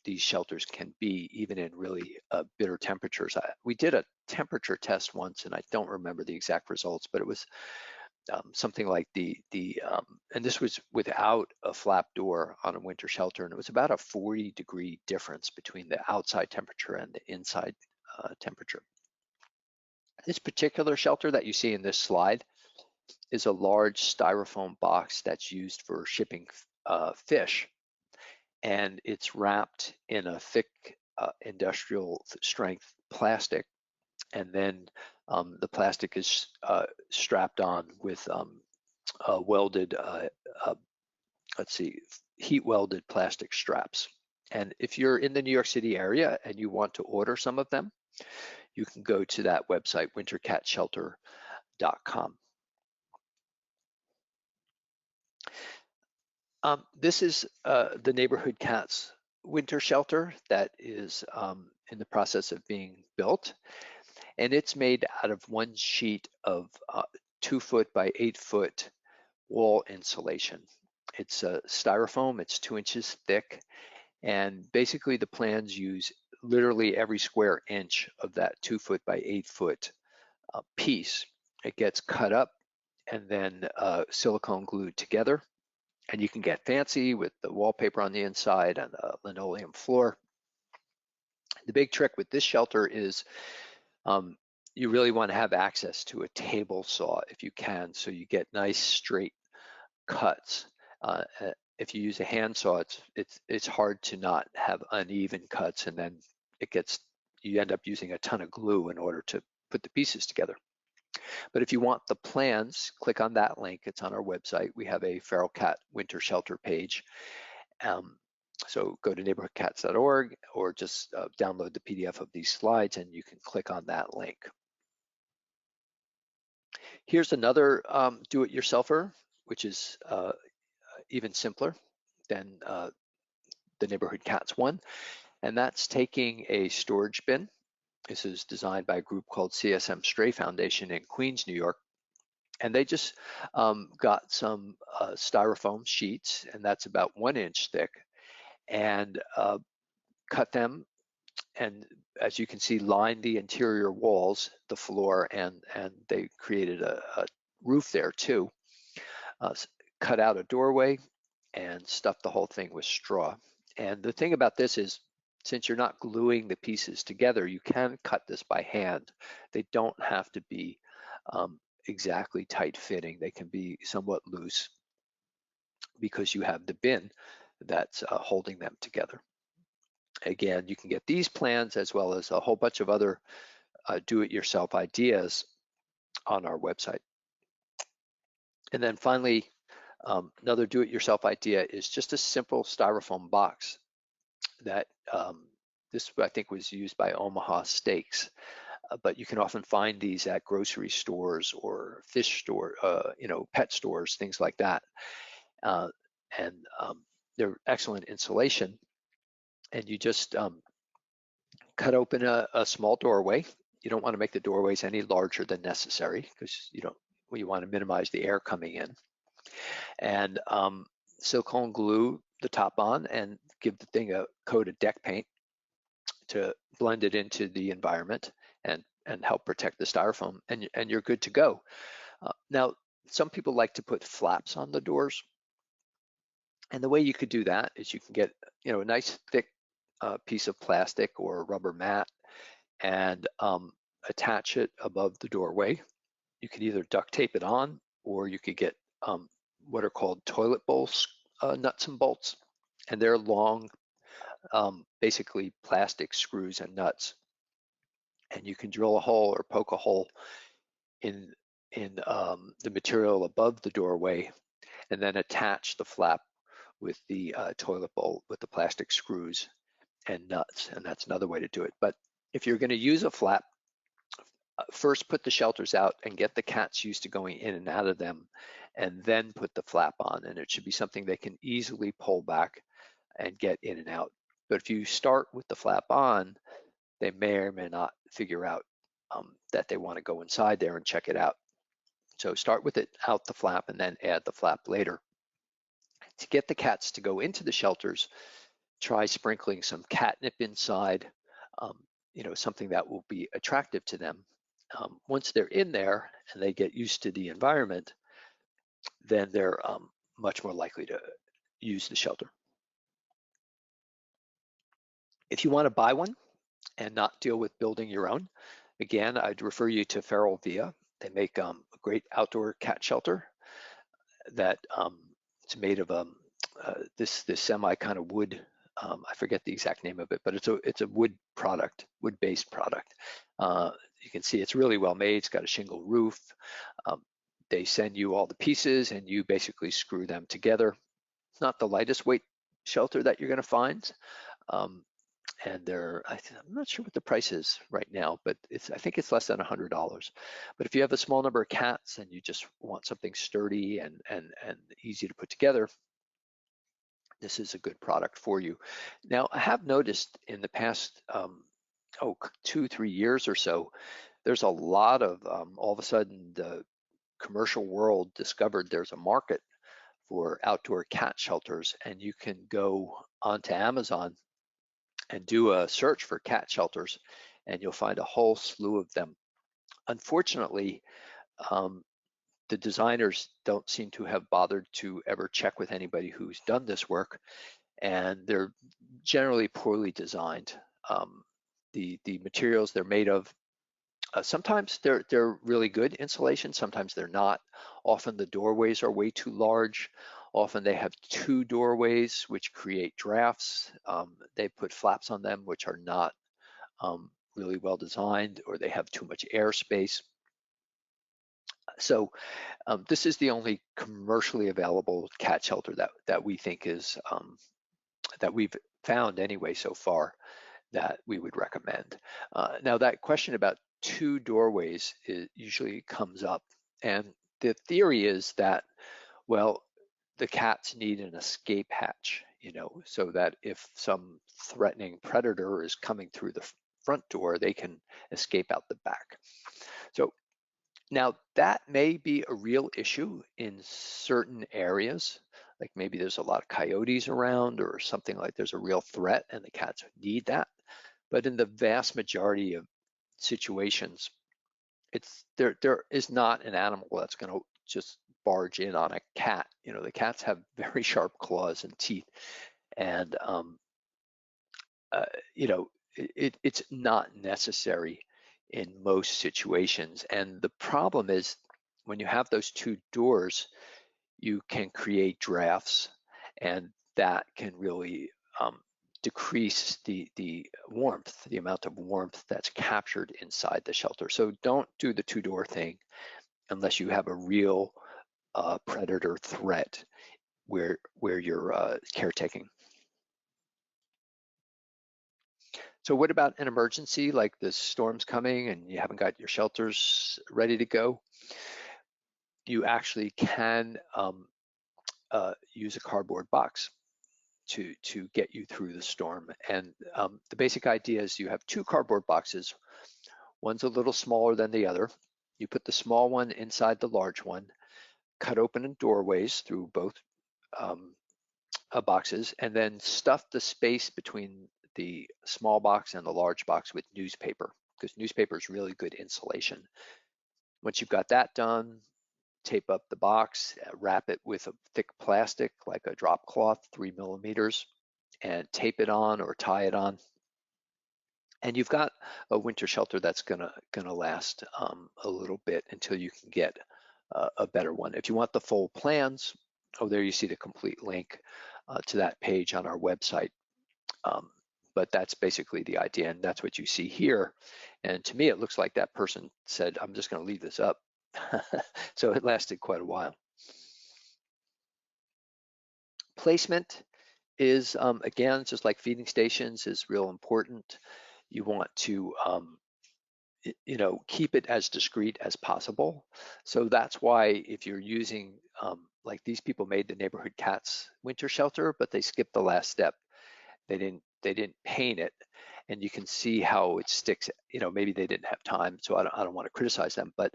[SPEAKER 2] these shelters can be, even in really bitter temperatures. We did a temperature test once, and I don't remember the exact results, but it was something like and this was without a flap door on a winter shelter, and it was about a 40-degree difference between the outside temperature and the inside temperature. This particular shelter that you see in this slide is a large styrofoam box that's used for shipping fish, and it's wrapped in a thick industrial strength plastic, and then the plastic is strapped on with welded, heat welded plastic straps. And if you're in the New York City area and you want to order some of them, you can go to that website, wintercatshelter.com. This is the Neighborhood Cats winter shelter that is in the process of being built. And it's made out of one sheet of 2 foot by 8 foot wall insulation. It's styrofoam, it's 2 inches thick. And basically the plans use literally every square inch of that 2 foot by 8 foot piece. It gets cut up and then silicone glued together. And you can get fancy with the wallpaper on the inside and the linoleum floor. The big trick with this shelter is you really want to have access to a table saw if you can, so you get nice straight cuts. If you use a handsaw, it's hard to not have uneven cuts, and then you end up using a ton of glue in order to put the pieces together. But if you want the plans, click on that link. It's on our website. We have a feral cat winter shelter page. So go to neighborhoodcats.org or just download the PDF of these slides and you can click on that link. Here's another do-it-yourselfer, which is even simpler than the Neighborhood Cats one, and that's taking a storage bin. This is designed by a group called CSM Stray Foundation in Queens, New York. And they just got some styrofoam sheets, and that's about 1 inch thick, and cut them, and as you can see, lined the interior walls, the floor, and they created a roof there too. Cut out a doorway and stuffed the whole thing with straw. And the thing about this is, since you're not gluing the pieces together, you can cut this by hand. They don't have to be exactly tight fitting. They can be somewhat loose because you have the bin that's holding them together. Again, you can get these plans as well as a whole bunch of other do-it-yourself ideas on our website. And then finally, another do-it-yourself idea is just a simple styrofoam box that this I think was used by Omaha Steaks, but you can often find these at grocery stores or fish store, pet stores, things like that. And they're excellent insulation. And you just cut open a small doorway. You don't want to make the doorways any larger than necessary because you want to minimize the air coming in. And silicone glue the top on and give the thing a coat of deck paint to blend it into the environment and help protect the styrofoam, and you're good to go. Now, some people like to put flaps on the doors, and the way you could do that is you can get a nice thick piece of plastic or a rubber mat and attach it above the doorway. You could either duct tape it on, or you could get what are called toilet bowl nuts and bolts, and they're long, basically plastic screws and nuts, and you can drill a hole or poke a hole in the material above the doorway, and then attach the flap with the toilet bowl with the plastic screws and nuts, and that's another way to do it. But if you're going to use a flap, first put the shelters out and get the cats used to going in and out of them, and then put the flap on, and it should be something they can easily pull back and get in and out. But if you start with the flap on, they may or may not figure out that they want to go inside there and check it out. So start with it out the flap and then add the flap later. To get the cats to go into the shelters, try sprinkling some catnip inside, something that will be attractive to them. Once they're in there and they get used to the environment, then they're much more likely to use the shelter. If you want to buy one and not deal with building your own, again, I'd refer you to Feral Via. They make a great outdoor cat shelter that it's made of this semi kind of wood. I forget the exact name of it, but it's a wood-based product. You can see it's really well made. It's got a shingle roof. They send you all the pieces and you basically screw them together. It's not the lightest weight shelter that you're going to find, and I'm not sure what the price is right now, but I think it's less than $100. But if you have a small number of cats and you just want something sturdy and easy to put together, this is a good product for you. Now, I have noticed in the past 2-3 years or so, there's a lot of all of a sudden the commercial world discovered there's a market for outdoor cat shelters, and you can go onto Amazon and do a search for cat shelters, and you'll find a whole slew of them. Unfortunately, um, the designers don't seem to have bothered to ever check with anybody who's done this work, and they're generally poorly designed. The materials they're made of, sometimes they're really good insulation, sometimes they're not. Often the doorways are way too large. Often they have two doorways which create drafts. They put flaps on them which are not really well designed, or they have too much airspace. So this is the only commercially available cat shelter that we think is that we've found anyway so far that we would recommend. Now that question about two doorways usually comes up, and the theory is that, well, the cats need an escape hatch, so that if some threatening predator is coming through the front door, they can escape out the back. So now that may be a real issue in certain areas, like maybe there's a lot of coyotes around or something, like there's a real threat and the cats need that. But in the vast majority of situations, there is not an animal that's going to just barge in on a cat. The cats have very sharp claws and teeth, and uh, you know, it's not necessary in most situations. And the problem is when you have those two doors, you can create drafts, and that can really decrease the warmth, the amount of warmth that's captured inside the shelter. So don't do the two-door thing unless you have a real predator threat where you're caretaking. So what about an emergency, like the storm's coming and you haven't got your shelters ready to go? You actually can use a cardboard box to get you through the storm. And the basic idea is you have two cardboard boxes. One's a little smaller than the other. You put the small one inside the large one, cut open in doorways through both um, boxes, and then stuff the space between the small box and the large box with newspaper, because newspaper is really good insulation. Once you've got that done, tape up the box, wrap it with a thick plastic like a drop cloth, 3 millimeters, and tape it on or tie it on. And you've got a winter shelter that's gonna last a little bit until you can get a better one. If you want the full plans, there you see the complete link to that page on our website. But that's basically the idea, and that's what you see here. And to me, it looks like that person said, I'm just going to leave this up. So it lasted quite a while. Placement is, again, just like feeding stations, is real important. You want to keep it as discreet as possible. So that's why if you're using, like these people made the neighborhood cats winter shelter, but they skipped the last step. They didn't paint it, and you can see how it sticks. Maybe they didn't have time, so I don't want to criticize them, but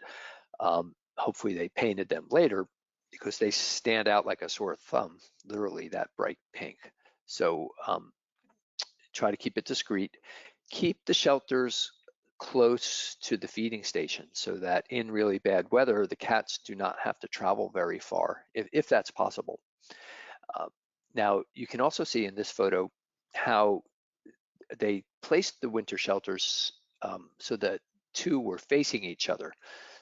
[SPEAKER 2] hopefully they painted them later, because they stand out like a sore thumb, literally that bright pink. So try to keep it discreet. Keep the shelters close to the feeding station so that in really bad weather, the cats do not have to travel very far, if that's possible. Now, you can also see in this photo how they placed the winter shelters so that two were facing each other.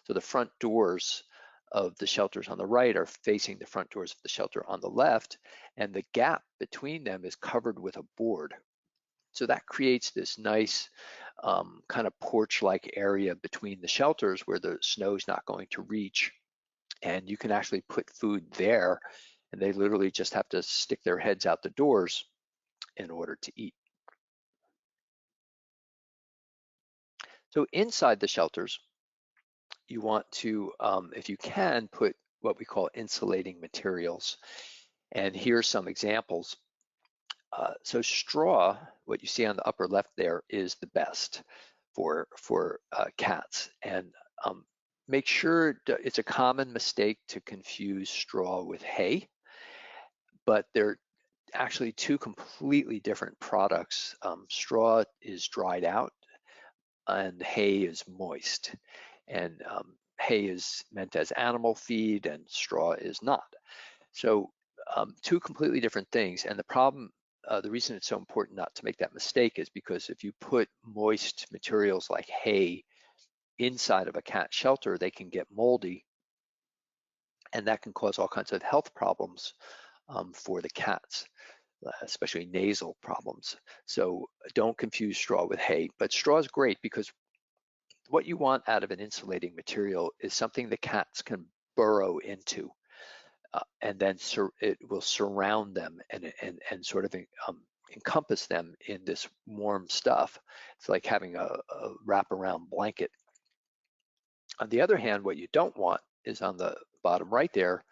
[SPEAKER 2] So the front doors of the shelters on the right are facing the front doors of the shelter on the left, and the gap between them is covered with a board. So that creates this nice kind of porch-like area between the shelters where the snow's not going to reach. And you can actually put food there, and they literally just have to stick their heads out the doors in order to eat. So inside the shelters, you want to, if you can, put what we call insulating materials. And here's some examples. So straw, what you see on the upper left there, is the best for cats. And make sure it's a common mistake to confuse straw with hay, but they're actually two completely different products. Straw is dried out and hay is moist. And hay is meant as animal feed and straw is not. So two completely different things. And the problem, the reason it's so important not to make that mistake is because if you put moist materials like hay inside of a cat shelter, they can get moldy, and that can cause all kinds of health problems for the cats, especially nasal problems. So don't confuse straw with hay. But straw is great because what you want out of an insulating material is something the cats can burrow into. And then it will surround them and sort of encompass them in this warm stuff. It's like having a wraparound blanket. On the other hand, what you don't want is on the bottom right there,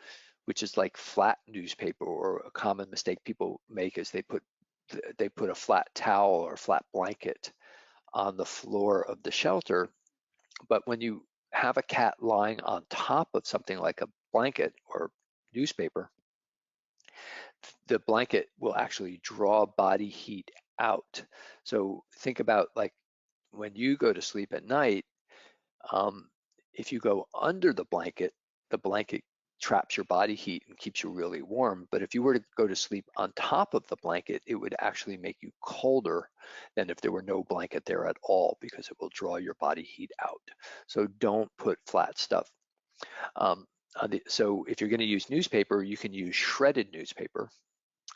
[SPEAKER 2] which is like flat newspaper, or a common mistake people make is they put a flat towel or flat blanket on the floor of the shelter. But when you have a cat lying on top of something like a blanket or newspaper, the blanket will actually draw body heat out. So think about, like, when you go to sleep at night, if you go under the blanket traps your body heat and keeps you really warm. But if you were to go to sleep on top of the blanket, it would actually make you colder than if there were no blanket there at all, because it will draw your body heat out. So don't put flat stuff. So if you're going to use newspaper, you can use shredded newspaper.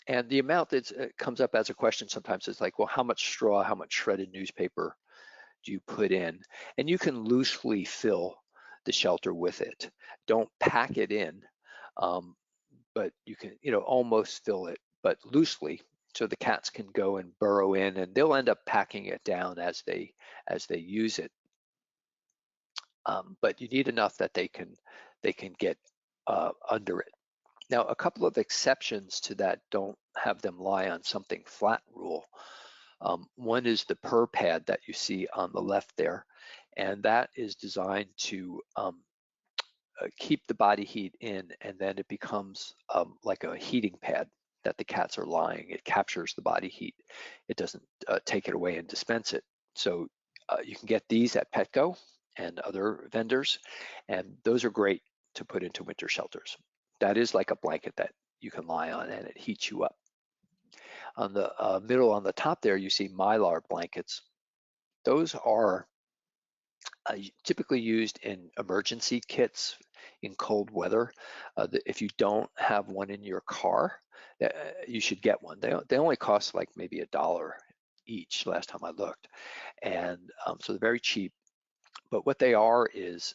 [SPEAKER 2] And the amount that comes up as a question sometimes is like, well, how much straw, how much shredded newspaper do you put in? And you can loosely fill the shelter with it. Don't pack it in, but you can, almost fill it, but loosely, so the cats can go and burrow in, and they'll end up packing it down as they use it. But you need enough that they can get under it. Now, a couple of exceptions to that don't have them lie on something flat rule. One is the purr pad that you see on the left there, and that is designed to keep the body heat in, and then it becomes like a heating pad that the cats are lying. It captures the body heat. It doesn't take it away and dispense it. So you can get these at Petco and other vendors, and those are great to put into winter shelters. That is like a blanket that you can lie on, and it heats you up. On the middle, on the top there, you see Mylar blankets. Those are typically used in emergency kits in cold weather. If you don't have one in your car, you should get one. They only cost like maybe $1 each last time I looked, and so they're very cheap. But what they are is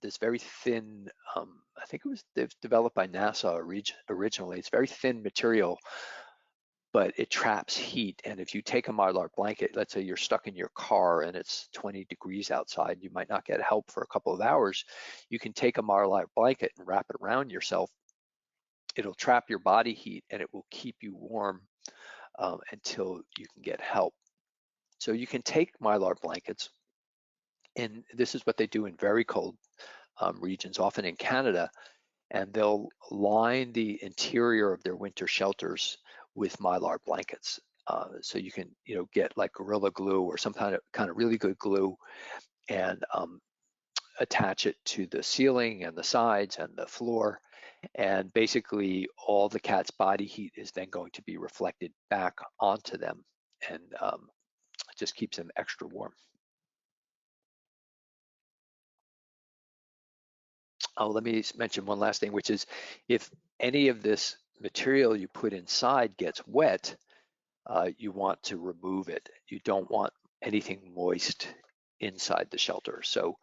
[SPEAKER 2] this very thin, I think they've developed by NASA originally. It's very thin material, but it traps heat. And if you take a Mylar blanket, let's say you're stuck in your car and it's 20 degrees outside, you might not get help for a couple of hours. You can take a Mylar blanket and wrap it around yourself. It'll trap your body heat and it will keep you warm until you can get help. So you can take Mylar blankets, and this is what they do in very cold regions, often in Canada, and they'll line the interior of their winter shelters with Mylar blankets. So you can, get like Gorilla Glue or some kind of really good glue, and attach it to the ceiling and the sides and the floor. And basically all the cat's body heat is then going to be reflected back onto them, and it just keeps them extra warm. Oh, let me mention one last thing, which is if any of this material you put inside gets wet, you want to remove it. You don't want anything moist inside the shelter. So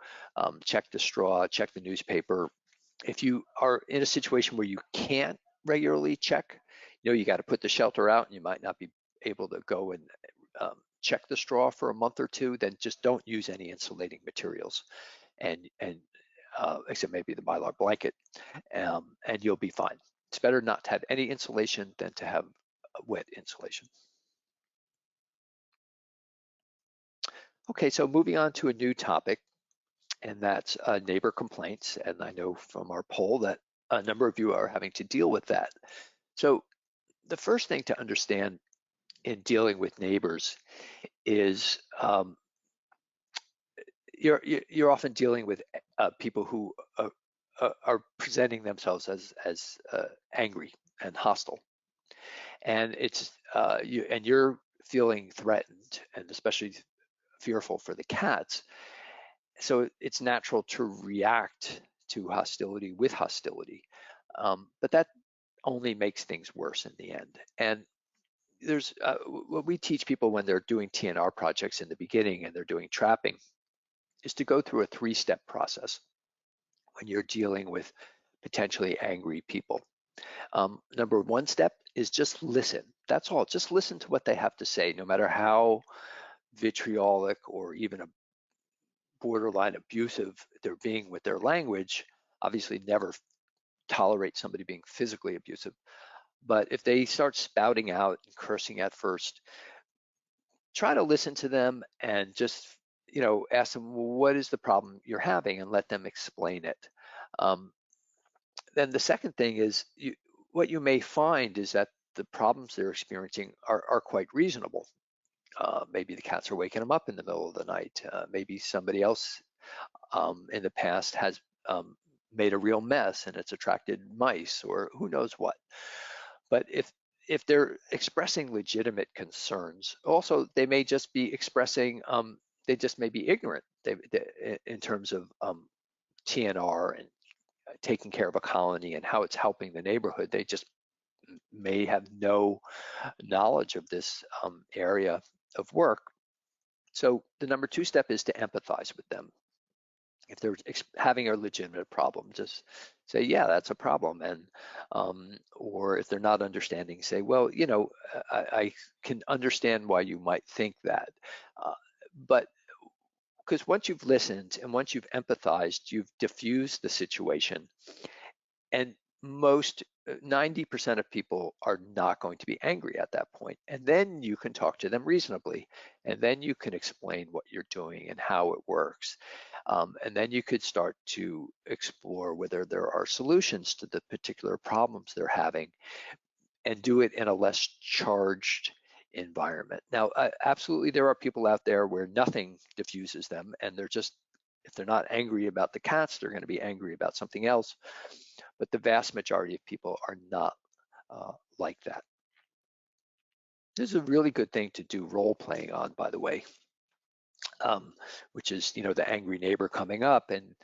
[SPEAKER 2] check the straw, check the newspaper. If you are in a situation where you can't regularly check, you got to put the shelter out, and you might not be able to go and check the straw for a month or two, then just don't use any insulating materials, and except maybe the Mylar blanket, and you'll be fine. It's better not to have any insulation than to have wet insulation. Okay, so moving on to a new topic, and that's neighbor complaints. And I know from our poll that a number of you are having to deal with that. So the first thing to understand in dealing with neighbors is you're often dealing with people who are presenting themselves as angry and hostile, and you're feeling threatened and especially fearful for the cats. So it's natural to react to hostility with hostility, but that only makes things worse in the end. And there's what we teach people when they're doing TNR projects in the beginning and they're doing trapping is to go through a 3-step process when you're dealing with potentially angry people. Number 1 step is just listen. That's all. Just listen to what they have to say, no matter how vitriolic or even a borderline abusive they're being with their language. Obviously, never tolerate somebody being physically abusive. But if they start spouting out and cursing at first, try to listen to them and just, ask them, well, what is the problem you're having, and let them explain it. Then the second thing is what you may find is that the problems they're experiencing are quite reasonable. Maybe the cats are waking them up in the middle of the night. Maybe somebody else in the past has made a real mess and it's attracted mice, or who knows what. But if they're expressing legitimate concerns, also they may just be expressing, they just may be ignorant in terms of TNR and taking care of a colony and how it's helping the neighborhood. They just may have no knowledge of this area of work. So the number 2 step is to empathize with them. If they're having a legitimate problem, just say, yeah, that's a problem. And or if they're not understanding, say, well, I can understand why you might think that. But because once you've listened and once you've empathized, you've diffused the situation. And most 90% of people are not going to be angry at that point. And then you can talk to them reasonably. And then you can explain what you're doing and how it works. And then you could start to explore whether there are solutions to the particular problems they're having, and do it in a less charged environment. Now, absolutely, there are people out there where nothing diffuses them, and they're just, if they're not angry about the cats, they're going to be angry about something else. But the vast majority of people are not like that. This is a really good thing to do role playing on, by the way, which is, the angry neighbor coming up, and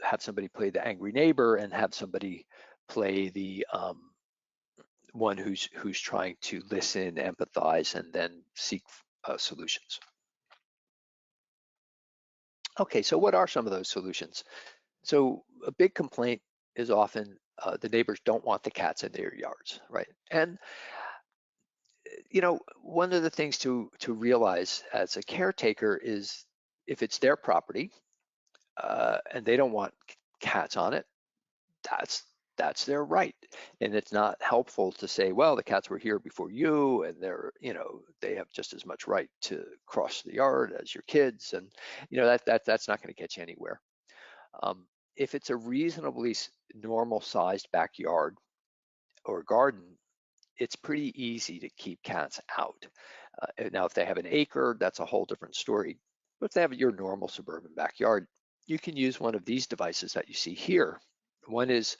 [SPEAKER 2] have somebody play the angry neighbor and have somebody play the one who's trying to listen, empathize, and then seek solutions. Okay, so what are some of those solutions? So a big complaint is often the neighbors don't want the cats in their yards, right? And one of the things to realize as a caretaker is if it's their property and they don't want cats on it, that's their right. And it's not helpful to say, well, the cats were here before you and they have just as much right to cross the yard as your kids. And that's not going to get you anywhere. If it's a reasonably normal sized backyard or garden, it's pretty easy to keep cats out. Now, if they have an acre, that's a whole different story. But if they have your normal suburban backyard, you can use one of these devices that you see here. One is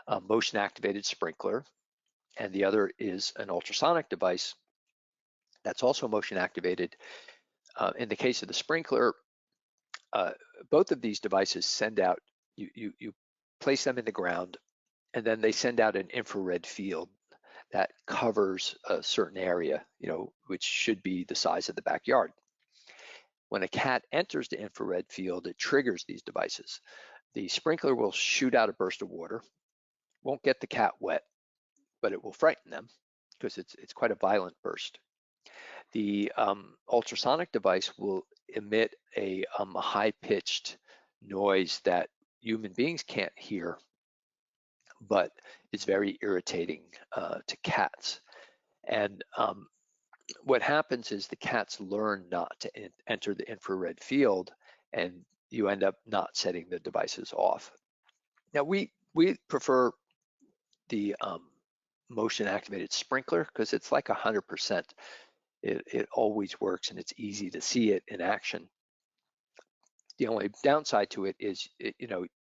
[SPEAKER 2] a motion activated sprinkler, and the other is an ultrasonic device that's also motion activated. In the case of the sprinkler, both of these devices send out, you place them in the ground, and then they send out an infrared field that covers a certain area, which should be the size of the backyard. When a cat enters the infrared field, it triggers these devices. The sprinkler will shoot out a burst of water, won't get the cat wet, but it will frighten them because it's quite a violent burst. The ultrasonic device will emit a high-pitched noise that human beings can't hear, but it's very irritating to cats. And what happens is the cats learn not to enter the infrared field, and you end up not setting the devices off. Now, we prefer the motion activated sprinkler because it's like 100%. It always works and it's easy to see it in action. The only downside to it is,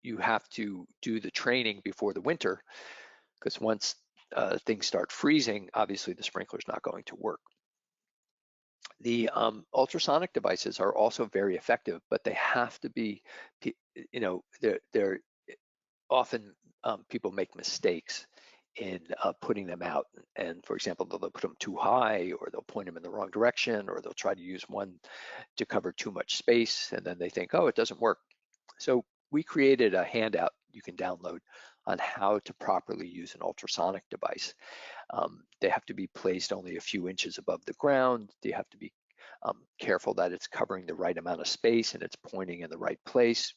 [SPEAKER 2] you have to do the training before the winter, because once things start freezing, obviously the sprinkler's not going to work. The ultrasonic devices are also very effective, but they have to be, they're often people make mistakes in putting them out. And for example, they'll put them too high, or they'll point them in the wrong direction, or they'll try to use one to cover too much space, and then they think, oh, it doesn't work. So we created a handout you can download on how to properly use an ultrasonic device. They have to be placed only a few inches above the ground. They have to be careful that it's covering the right amount of space and it's pointing in the right place.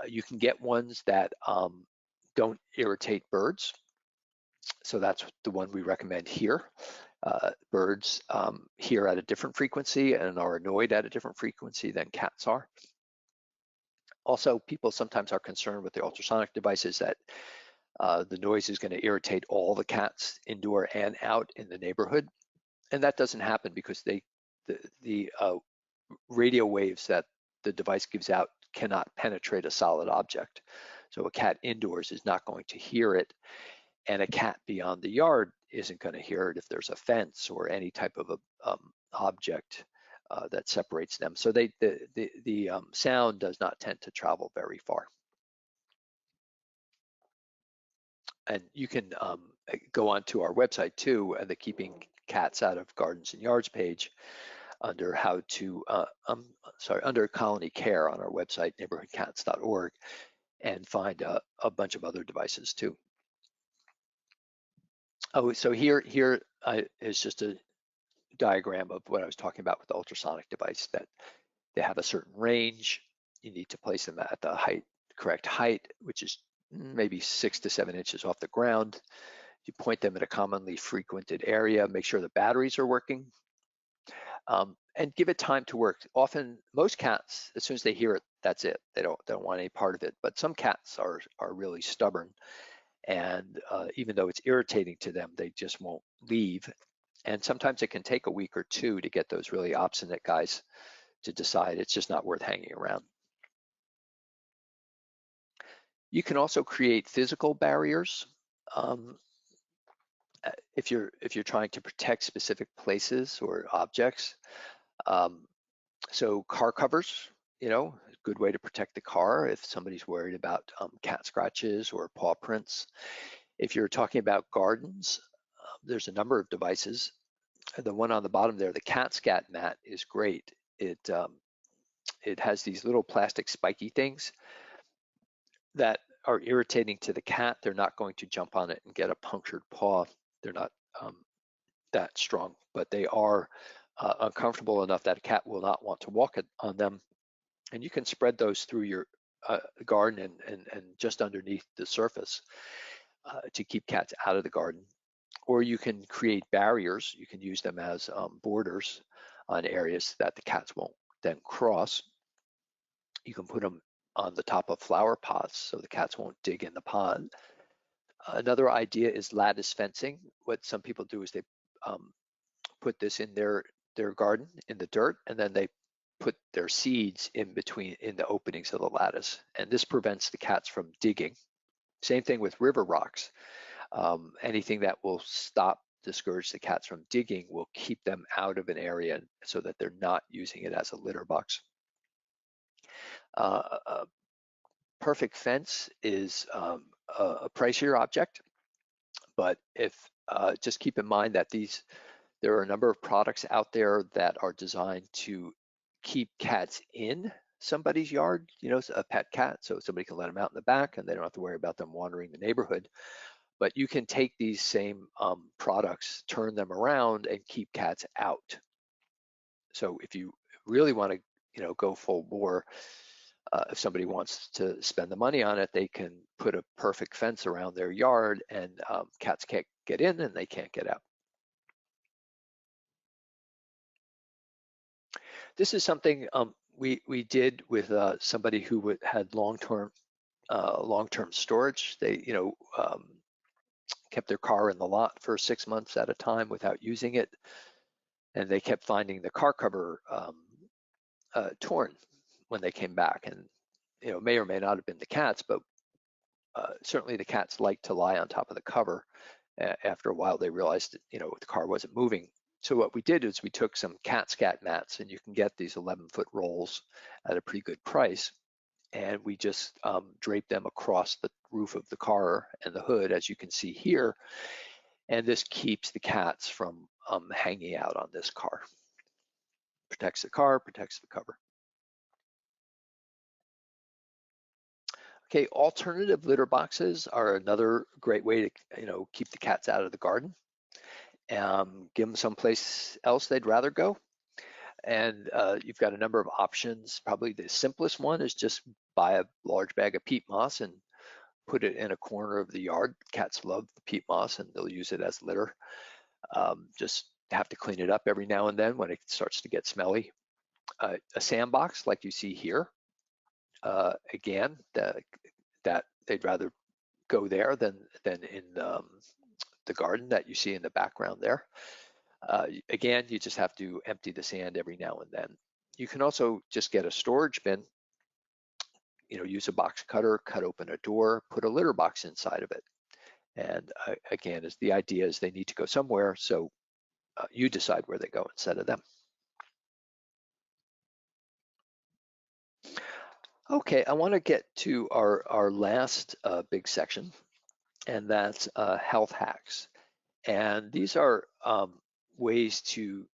[SPEAKER 2] You can get ones that don't irritate birds. So that's the one we recommend here. Birds hear at a different frequency and are annoyed at a different frequency than cats are. Also, people sometimes are concerned with the ultrasonic devices that the noise is going to irritate all the cats indoor and out in the neighborhood. And that doesn't happen because the radio waves that the device gives out cannot penetrate a solid object. So a cat indoors is not going to hear it, and a cat beyond the yard isn't going to hear it if there's a fence or any type of a object that separates them. So the sound does not tend to travel very far. And you can go onto our website too, the Keeping Cats Out of Gardens and Yards page, under under colony care on our website, neighborhoodcats.org, and find a bunch of other devices too. Oh, so here is just a diagram of what I was talking about with the ultrasonic device, that they have a certain range. You need to place them at the correct height, which is maybe 6 to 7 inches off the ground. You point them at a commonly frequented area, make sure the batteries are working, and give it time to work. Often, most cats, as soon as they hear it, that's it. They don't want any part of it. But some cats are really stubborn, and even though it's irritating to them, they just won't leave. And sometimes it can take a week or two to get those really obstinate guys to decide it's just not worth hanging around. You can also create physical barriers if you're trying to protect specific places or objects. So car covers, a good way to protect the car if somebody's worried about cat scratches or paw prints. If you're talking about gardens, there's a number of devices. The one on the bottom there, the cat scat mat, is great. It has these little plastic spiky things that are irritating to the cat. They're not going to jump on it and get a punctured paw. They're not that strong, but they are uncomfortable enough that a cat will not want to walk on them. And you can spread those through your garden and just underneath the surface to keep cats out of the garden. Or you can create barriers. You can use them as borders on areas that the cats won't then cross. You can put them on the top of flower pots so the cats won't dig in the pot. Another idea is lattice fencing. What some people do is they put this in their garden in the dirt, and then they put their seeds in the openings of the lattice, and this prevents the cats from digging. Same thing with river rocks. Anything that will discourage the cats from digging will keep them out of an area so that they're not using it as a litter box. A perfect fence is a pricier object, but just keep in mind that there are a number of products out there that are designed to keep cats in somebody's yard, a pet cat, so somebody can let them out in the back and they don't have to worry about them wandering the neighborhood. But you can take these same products, turn them around, and keep cats out. So if you really want to, go full bore, if somebody wants to spend the money on it, they can put a perfect fence around their yard, and cats can't get in and they can't get out. This is something we did with somebody who had long-term storage. They kept their car in the lot for 6 months at a time without using it, and they kept finding the car cover torn when they came back. And may or may not have been the cats, but certainly the cats like to lie on top of the cover. After a while, they realized that, the car wasn't moving. So what we did is we took some cat scat mats, and you can get these 11-foot rolls at a pretty good price. And we just draped them across the roof of the car and the hood, as you can see here. And this keeps the cats from hanging out on this car. Protects the car, protects the cover. Okay, alternative litter boxes are another great way to, keep the cats out of the garden. Give them someplace else they'd rather go. And you've got a number of options. Probably the simplest one is just buy a large bag of peat moss and put it in a corner of the yard. Cats love the peat moss and they'll use it as litter. Just have to clean it up every now and then when it starts to get smelly. A sandbox like you see here. Again, that they'd rather go there than in the garden that you see in the background there. Again, you just have to empty the sand every now and then. You can also just get a storage bin, use a box cutter, cut open a door, put a litter box inside of it. And again, the idea is they need to go somewhere, so you decide where they go instead of them. Okay, I want to get to our last big section, and that's health hacks. And these are ways to,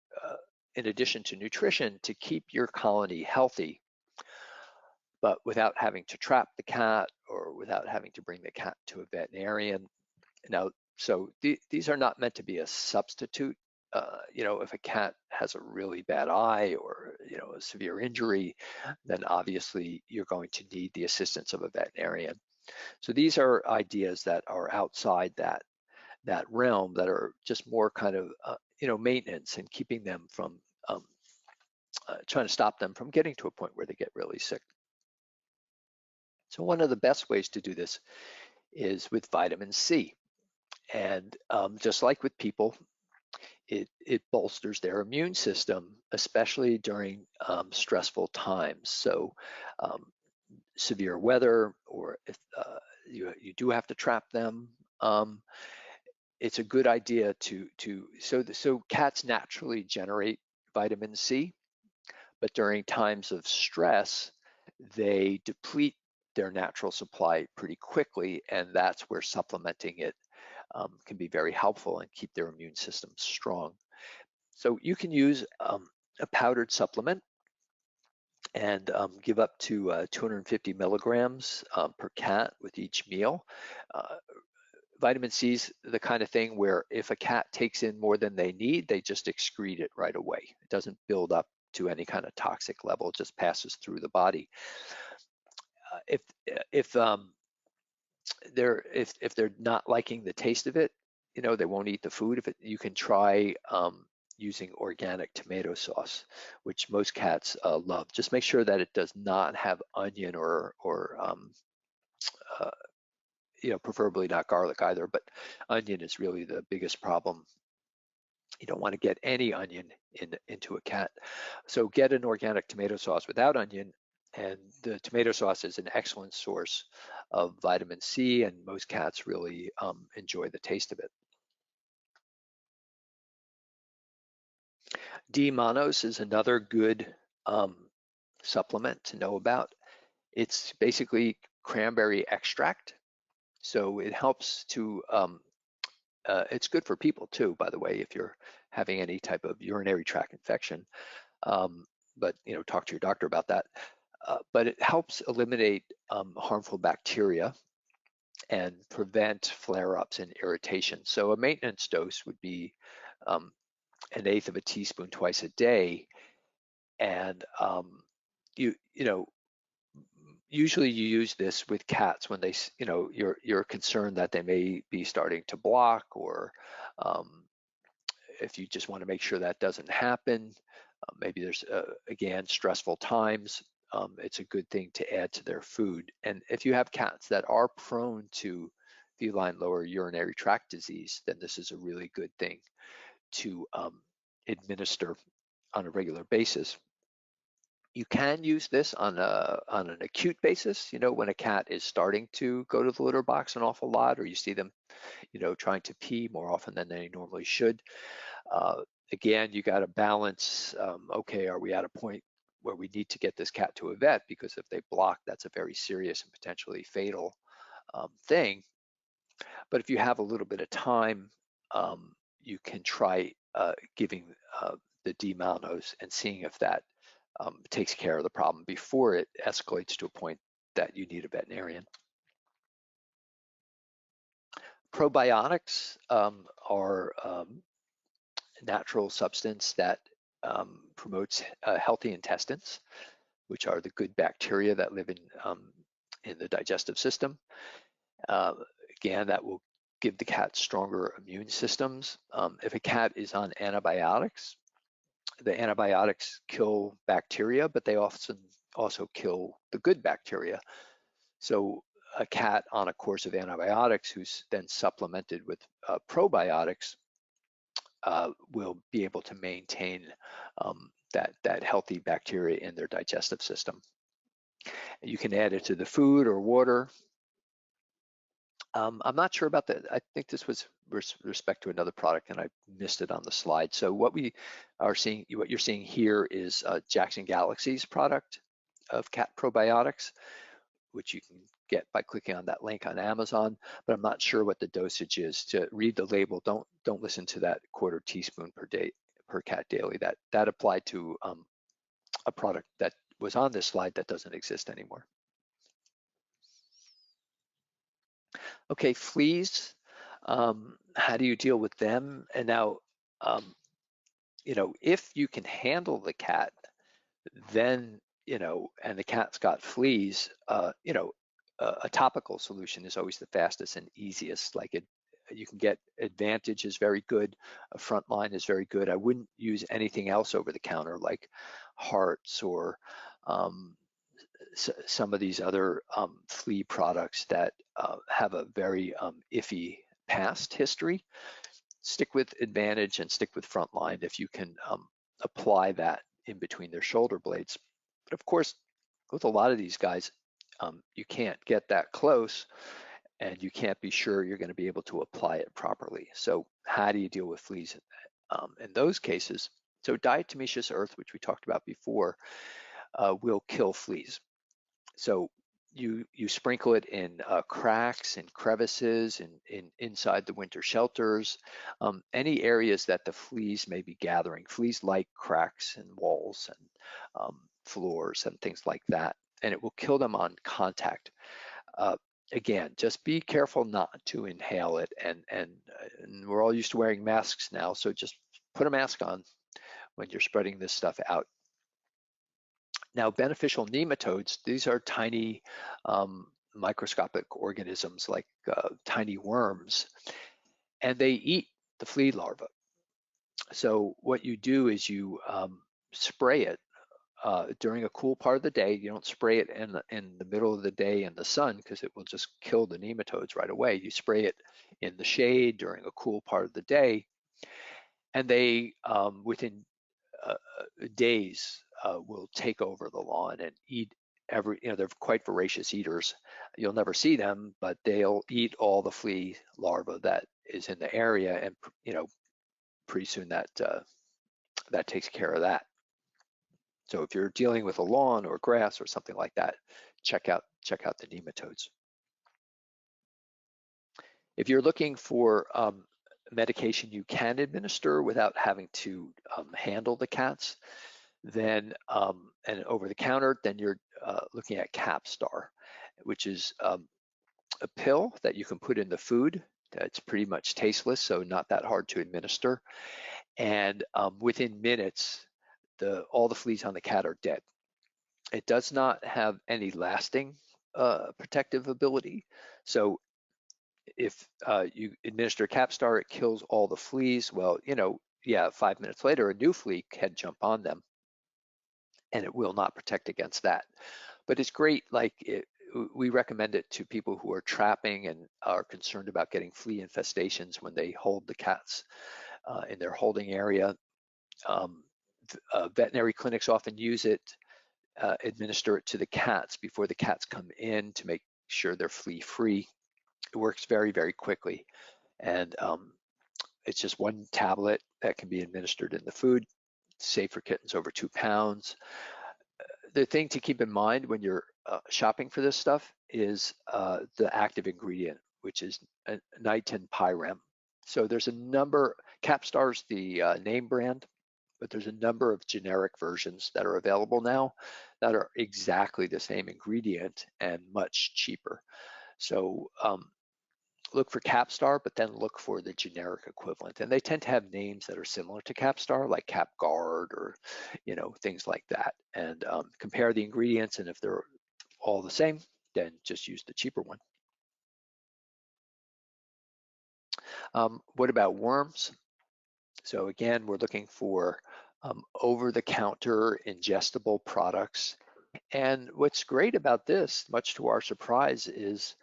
[SPEAKER 2] in addition to nutrition, to keep your colony healthy, but without having to trap the cat or without having to bring the cat to a veterinarian. Now, so these are not meant to be a substitute. If a cat has a really bad eye or, a severe injury, then obviously you're going to need the assistance of a veterinarian. So these are ideas that are outside that realm, that are just more kind of, maintenance and keeping them from, trying to stop them from getting to a point where they get really sick. So one of the best ways to do this is with vitamin C. And just like with people, it bolsters their immune system, especially during stressful times. So severe weather, or if you do have to trap them, it's a good idea so cats naturally generate vitamin C, but during times of stress, they deplete their natural supply pretty quickly, and that's where supplementing it can be very helpful and keep their immune system strong. So you can use a powdered supplement and give up to 250 milligrams per cat with each meal. Vitamin C is the kind of thing where if a cat takes in more than they need, they just excrete it right away. It doesn't build up to any kind of toxic level, it just passes through the body. If they're not liking the taste of it, they won't eat the food. You can try using organic tomato sauce, which most cats love. Just make sure that it does not have onion or preferably not garlic either, but onion is really the biggest problem. You don't want to get any onion into a cat. So get an organic tomato sauce without onion, and the tomato sauce is an excellent source of vitamin C, and most cats really enjoy the taste of it. D-mannose is another good supplement to know about. It's basically cranberry extract. So it helps to, it's good for people too, by the way, if you're having any type of urinary tract infection. But talk to your doctor about that. But it helps eliminate harmful bacteria and prevent flare-ups and irritation. So a maintenance dose would be 1/8 of a teaspoon twice a day. And you know, usually you use this with cats when you're concerned that they may be starting to block, or um, if you just want to make sure that doesn't happen. Maybe there's again stressful times. It's a good thing to add to their food. And if you have cats that are prone to feline lower urinary tract disease, then this is a really good thing to administer on a regular basis. You can use this on an acute basis, when a cat is starting to go to the litter box an awful lot, or you see them, trying to pee more often than they normally should. Uh, Again, you got to balance. Okay, are we at a point where we need to get this cat to a vet? Because if they block, that's a very serious and potentially fatal thing. But if you have a little bit of time, you can try giving the D-malnos and seeing if that takes care of the problem before it escalates to a point that you need a veterinarian. Probiotics are natural substance that promotes healthy intestines, which are the good bacteria that live in the digestive system. Uh, Again, that will give the cat stronger immune systems. If a cat is on antibiotics, the antibiotics kill bacteria, but they often also kill the good bacteria. So a cat on a course of antibiotics who's then supplemented with probiotics will be able to maintain that healthy bacteria in their digestive system. You can add it to the food or water. I'm not sure about that. I think this was with respect to another product, and I missed it on the slide. So what you're seeing here is Jackson Galaxy's product of cat probiotics, which you can get by clicking on that link on Amazon. But I'm not sure what the dosage is. To read the label, don't listen to that 1/4 teaspoon per day per cat daily. That applied to a product that was on this slide that doesn't exist anymore. Okay, fleas. How do you deal with them? And now, if you can handle the cat, then, and the cat's got fleas, a topical solution is always the fastest and easiest. You can get Advantage is very good. A Frontline is very good. I wouldn't use anything else over the counter like Hearts or some of these other flea products that have a very iffy past history. Stick with Advantage and stick with Frontline if you can apply that in between their shoulder blades. But of course, with a lot of these guys, you can't get that close, and you can't be sure you're going to be able to apply it properly. So how do you deal with fleas in those cases? So diatomaceous earth, which we talked about before, will kill fleas. So you sprinkle it in cracks and crevices and inside the winter shelters, any areas that the fleas may be gathering. Fleas like cracks and walls and floors and things like that, and it will kill them on contact. Again, just be careful not to inhale it, and we're all used to wearing masks now, so just put a mask on when you're spreading this stuff out. Now, beneficial nematodes, these are tiny microscopic organisms like tiny worms, and they eat the flea larva. So what you do is you spray it during a cool part of the day. You don't spray it in the middle of the day in the sun because it will just kill the nematodes right away. You spray it in the shade during a cool part of the day, and they, within days, will take over the lawn and eat they're quite voracious eaters. You'll never see them, but they'll eat all the flea larvae that is in the area, and pretty soon that takes care of that. So if you're dealing with a lawn or grass or something like that, check out the nematodes. If you're looking for medication you can administer without having to handle the cats, then and over the counter, then you're looking at Capstar, which is a pill that you can put in the food. It's pretty much tasteless, so not that hard to administer. And within minutes, all the fleas on the cat are dead. It does not have any lasting protective ability. So if you administer Capstar, it kills all the fleas. Well, yeah, 5 minutes later, a new flea can jump on them, and it will not protect against that. But it's great. We recommend it to people who are trapping and are concerned about getting flea infestations when they hold the cats in their holding area. Veterinary clinics often use it, administer it to the cats before the cats come in to make sure they're flea free. It works very, very quickly. And it's just one tablet that can be administered in the food, safe for kittens over 2 pounds. The thing to keep in mind when you're shopping for this stuff is the active ingredient, which is nitin pyram. So there's a number, Capstar's the name brand, but there's a number of generic versions that are available now that are exactly the same ingredient and much cheaper. So look for Capstar, but then look for the generic equivalent. And they tend to have names that are similar to Capstar, like CapGuard or, things like that. And compare the ingredients, and if they're all the same, then just use the cheaper one. What about worms? So again, we're looking for over-the-counter ingestible products. And what's great about this, much to our surprise, is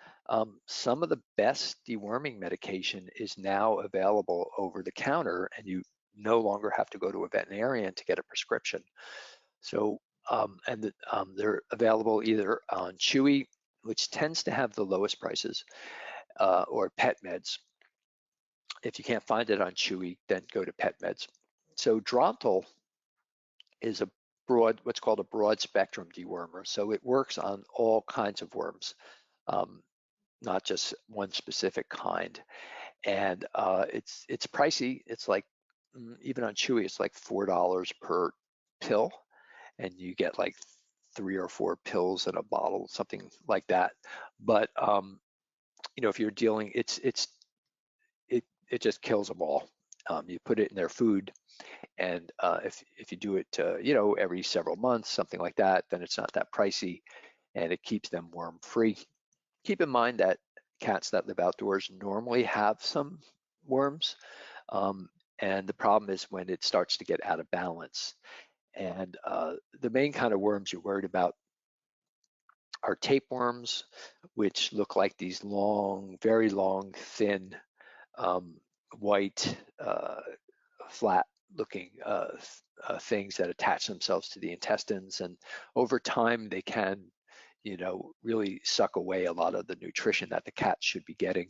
[SPEAKER 2] some of the best deworming medication is now available over the counter, and you no longer have to go to a veterinarian to get a prescription. So, they're available either on Chewy, which tends to have the lowest prices, or Pet Meds. If you can't find it on Chewy, then go to Pet Meds. So Drontal is what's called a broad spectrum dewormer. So it works on all kinds of worms, not just one specific kind. And it's pricey. It's like, even on Chewy, it's like $4 per pill, and you get like 3 or 4 pills in a bottle, something like that. But if you're dealing, it just kills them all. You put it in their food, and if you do it every several months, something like that, then it's not that pricey, and it keeps them worm free. Keep in mind that cats that live outdoors normally have some worms, and the problem is when it starts to get out of balance. And the main kind of worms you're worried about are tapeworms, which look like these long, very long, thin, white, flat looking things that attach themselves to the intestines, and over time they can really suck away a lot of the nutrition that the cat should be getting.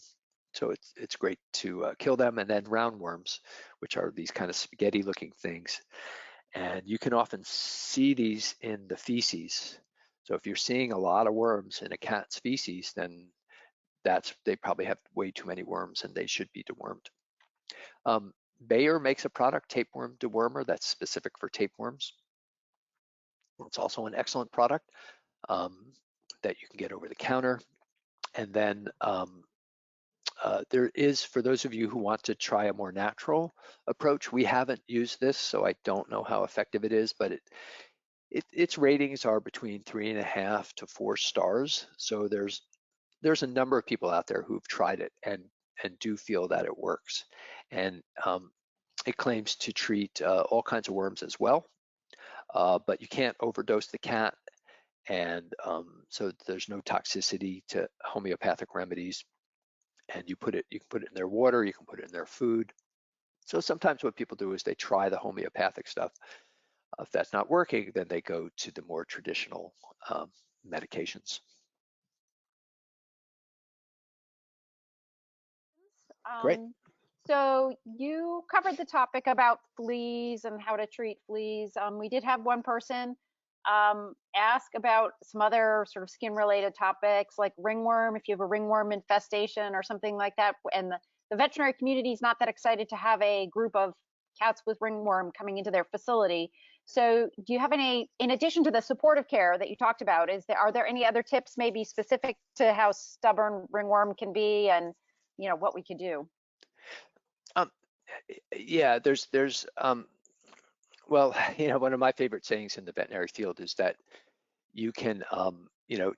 [SPEAKER 2] So it's great to kill them. And then roundworms, which are these kind of spaghetti looking things, and you can often see these in the feces. So if you're seeing a lot of worms in a cat's feces, then they probably have way too many worms and they should be dewormed. Bayer makes a product, tapeworm dewormer, that's specific for tapeworms. It's also an excellent product that you can get over the counter. And then there is, for those of you who want to try a more natural approach, we haven't used this, so I don't know how effective it is, but its ratings are between 3.5 to 4 stars. So there's a number of people out there who've tried it and do feel that it works. And it claims to treat all kinds of worms as well, but you can't overdose the cat, and so there's no toxicity to homeopathic remedies. And you can put it in their water, you can put it in their food. So sometimes what people do is they try the homeopathic stuff. If that's not working, then they go to the more traditional medications. Great.
[SPEAKER 1] So you covered the topic about fleas and how to treat fleas. We did have one person ask about some other sort of skin related topics like ringworm, if you have a ringworm infestation or something like that. And the veterinary community is not that excited to have a group of cats with ringworm coming into their facility. So do you have any, in addition to the supportive care that you talked about, are there any other tips maybe specific to how stubborn ringworm can be and what we could do?
[SPEAKER 2] Yeah, there's Well, one of my favorite sayings in the veterinary field is that you can,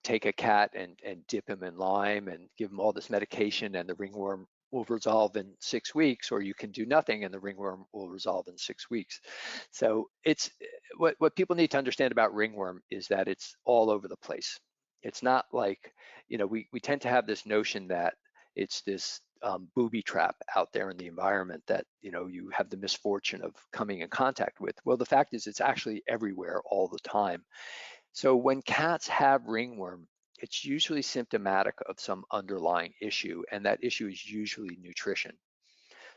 [SPEAKER 2] take a cat and dip him in lime and give him all this medication and the ringworm will resolve in 6 weeks, or you can do nothing and the ringworm will resolve in 6 weeks. So it's what people need to understand about ringworm is that it's all over the place. It's not like, we tend to have this notion that it's this booby trap out there in the environment that you have the misfortune of coming in contact with. Well, the fact is it's actually everywhere all the time. So when cats have ringworm, it's usually symptomatic of some underlying issue, and that issue is usually nutrition.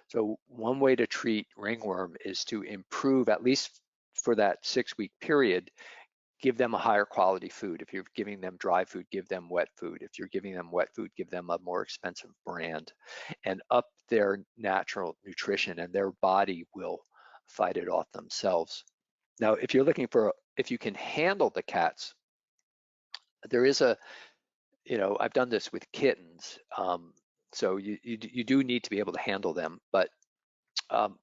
[SPEAKER 2] So one way to treat ringworm is to improve, at least for that 6-week period, give them a higher quality food. If you're giving them dry food, give them wet food. If you're giving them wet food, give them a more expensive brand, and up their natural nutrition, and their body will fight it off themselves. Now, if you're looking for, if you can handle the cats, there is I've done this with kittens. So you do need to be able to handle them, but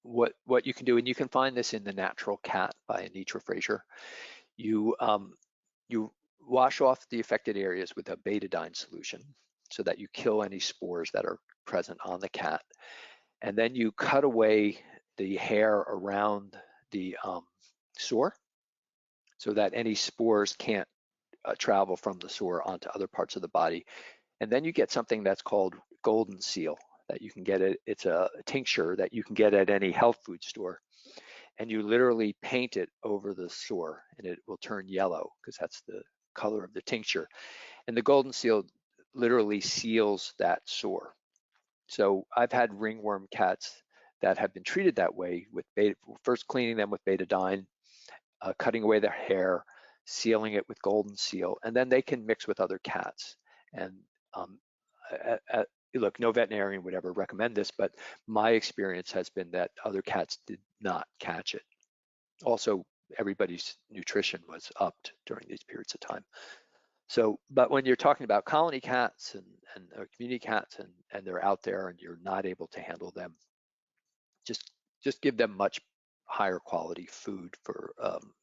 [SPEAKER 2] what you can do, and you can find this in The Natural Cat by Anitra Fraser, you wash off the affected areas with a betadine solution so that you kill any spores that are present on the cat. And then you cut away the hair around the sore so that any spores can't travel from the sore onto other parts of the body. And then you get something that's called golden seal that you can get it. It's a tincture that you can get at any health food store. And you literally paint it over the sore and it will turn yellow because that's the color of the tincture. And the golden seal literally seals that sore. So I've had ringworm cats that have been treated that way with first cleaning them with betadine, cutting away their hair, sealing it with golden seal, and then they can mix with other cats. And um, look, no veterinarian would ever recommend this, but my experience has been that other cats did not catch it. Also, everybody's nutrition was upped during these periods of time. So, but when you're talking about colony cats and community cats and they're out there and you're not able to handle them, just give them much higher quality food for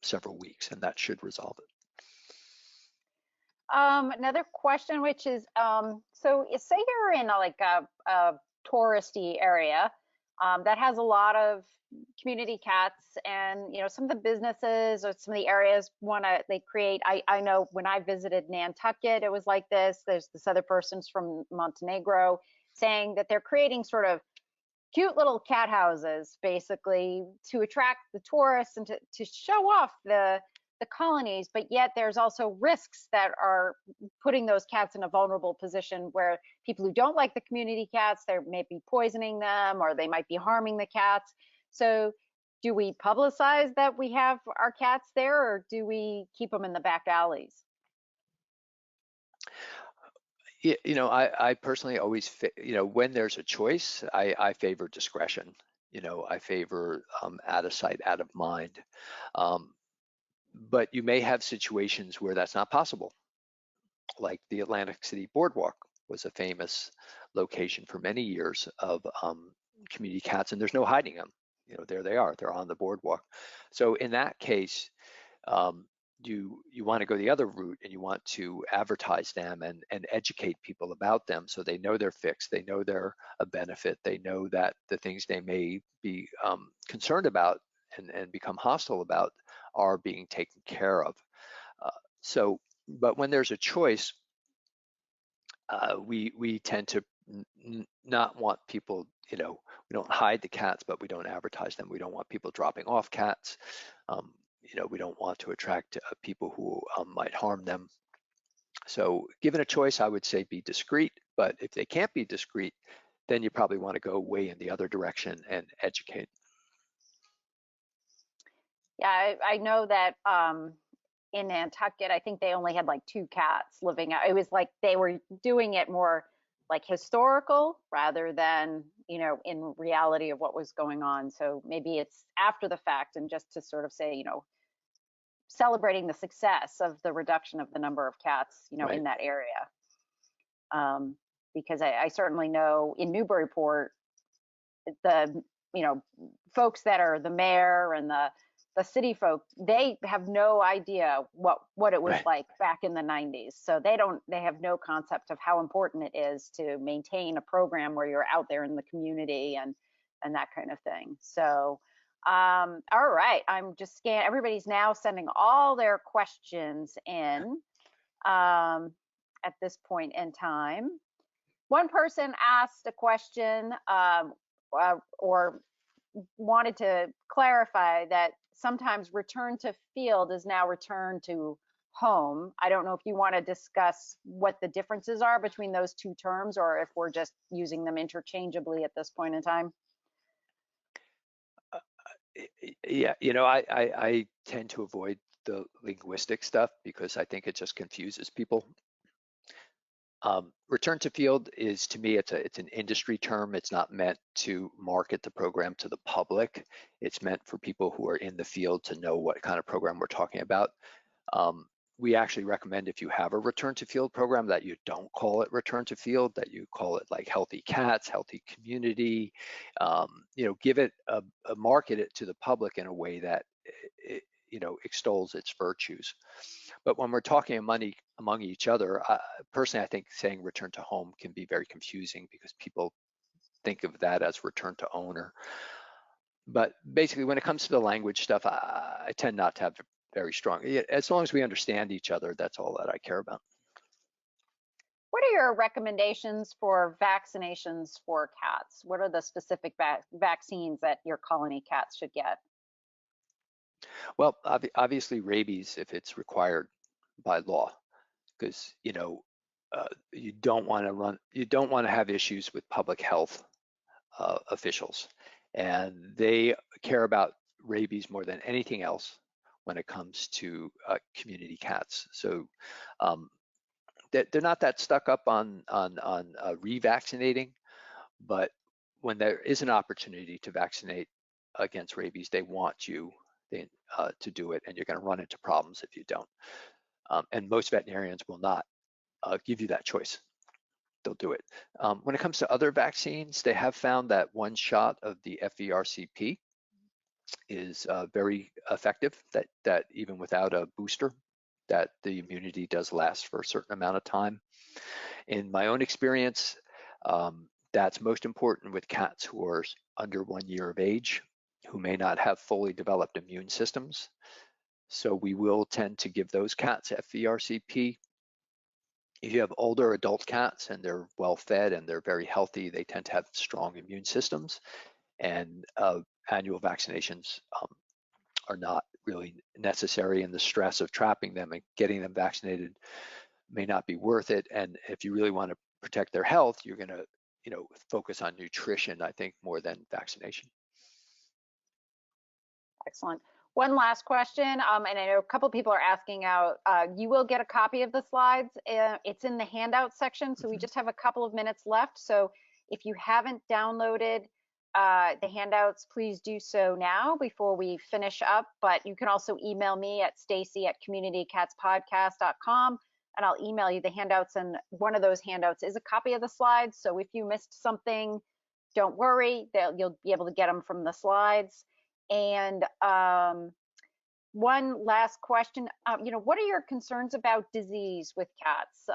[SPEAKER 2] several weeks, and that should resolve it.
[SPEAKER 1] Another question, which is, so say you're in a touristy area that has a lot of community cats, and some of the businesses or some of the areas they create. I know when I visited Nantucket, it was like this. There's this other person's from Montenegro saying that they're creating sort of cute little cat houses basically to attract the tourists and to show off the colonies, but yet there's also risks that are putting those cats in a vulnerable position where people who don't like the community cats, they may be poisoning them or they might be harming the cats. So do we publicize that we have our cats there, or do we keep them in the back alleys?
[SPEAKER 2] I personally always, when there's a choice, I favor discretion. I favor out of sight, out of mind. But you may have situations where that's not possible. Like the Atlantic City Boardwalk was a famous location for many years of community cats, and there's no hiding them. There they are. They're on the boardwalk. So in that case, you want to go the other route and you want to advertise them and educate people about them so they know they're fixed, they know they're a benefit, they know that the things they may be concerned about and become hostile about are being taken care of. But when there's a choice, we tend to not want people, we don't hide the cats, but we don't advertise them. We don't want people dropping off cats. We don't want to attract people who might harm them. So given a choice, I would say be discreet, but if they can't be discreet, then you probably want to go way in the other direction and educate.
[SPEAKER 1] Yeah, I know that in Nantucket, I think they only had like 2 cats living out. It was like they were doing it more like historical rather than, in reality of what was going on. So maybe it's after the fact and just to sort of say, celebrating the success of the reduction of the number of cats,
[SPEAKER 2] Right.
[SPEAKER 1] in that area. Because I certainly know in Newburyport, the, folks that are the mayor and the the city folk, they have no idea what it was
[SPEAKER 2] Right.
[SPEAKER 1] like back in the 90s. So they have no concept of how important it is to maintain a program where you're out there in the community and that kind of thing. So all right, I'm just scanning. Everybody's now sending all their questions in at this point in time. One person asked a question or wanted to clarify that sometimes return to field is now return to home. I don't know if you want to discuss what the differences are between those two terms or if we're just using them interchangeably at this point in time.
[SPEAKER 2] Yeah, you know, I tend to avoid the linguistic stuff because I think it just confuses people. Return to field is, to me, it's an industry term. It's not meant to market the program to the public. It's meant for people who are in the field to know what kind of program we're talking about. We actually recommend, if you have a return to field program, that you don't call it return to field, that you call it like healthy cats, healthy community. You know, give it market it to the public in a way that you know, extols its virtues. But when we're talking among each other, personally, I think saying return to home can be very confusing because people think of that as return to owner. But basically, when it comes to the language stuff, I tend not to have very strong, as long as we understand each other, that's all that I care about.
[SPEAKER 1] What are your recommendations for vaccinations for cats? What are the specific vaccines that your colony cats should get?
[SPEAKER 2] Well, obviously rabies if it's required by law, because you know you don't want to have issues with public health officials, and they care about rabies more than anything else when it comes to community cats. So they're not that stuck up on revaccinating, but when there is an opportunity to vaccinate against rabies, they want you to do it, and you're going to run into problems if you don't. And most veterinarians will not give you that choice. They'll do it. When it comes to other vaccines, they have found that one shot of the FVRCP is very effective, that even without a booster, that the immunity does last for a certain amount of time. In my own experience, that's most important with cats who are under 1 year of age, who may not have fully developed immune systems. So we will tend to give those cats FVRCP. If you have older adult cats and they're well fed and they're very healthy, they tend to have strong immune systems, and annual vaccinations are not really necessary, and the stress of trapping them and getting them vaccinated may not be worth it. And if you really want to protect their health, you're going to, you know, focus on nutrition, I think, more than vaccination.
[SPEAKER 1] Excellent. One last question, and I know a couple people are asking out. You will get a copy of the slides. It's in the handout section, so we just have a couple of minutes left. So if you haven't downloaded the handouts, please do so now before we finish up. But you can also email me at stacy@communitycatspodcast.com, and I'll email you the handouts. And one of those handouts is a copy of the slides. So if you missed something, don't worry, you'll be able to get them from the slides. And one last question, you know, what are your concerns about disease with cats?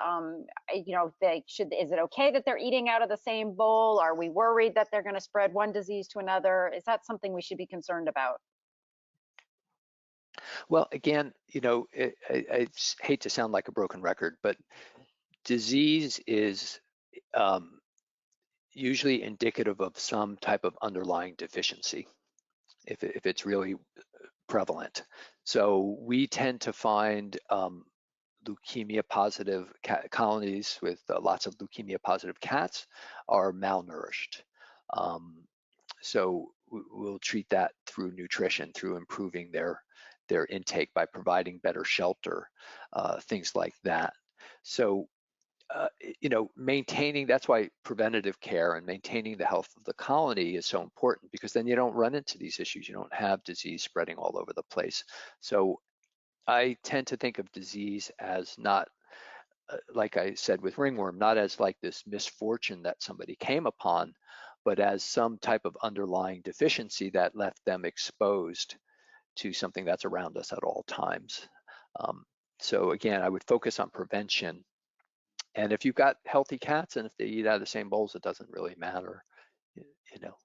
[SPEAKER 1] You know, is it okay that they're eating out of the same bowl? Are we worried that they're going to spread one disease to another? Is that something we should be concerned about?
[SPEAKER 2] Well, again, you know, I hate to sound like a broken record, but disease is usually indicative of some type of underlying deficiency, if it's really prevalent. So we tend to find leukemia positive colonies with lots of leukemia positive cats are malnourished. So we'll treat that through nutrition, through improving their intake by providing better shelter, things like that. So you know, that's why preventative care and maintaining the health of the colony is so important, because then you don't run into these issues. You don't have disease spreading all over the place. So I tend to think of disease as not, like I said with ringworm, not as like this misfortune that somebody came upon, but as some type of underlying deficiency that left them exposed to something that's around us at all times. So again, I would focus on prevention. And if you've got healthy cats and if they eat out of the same bowls, it doesn't really matter. You know,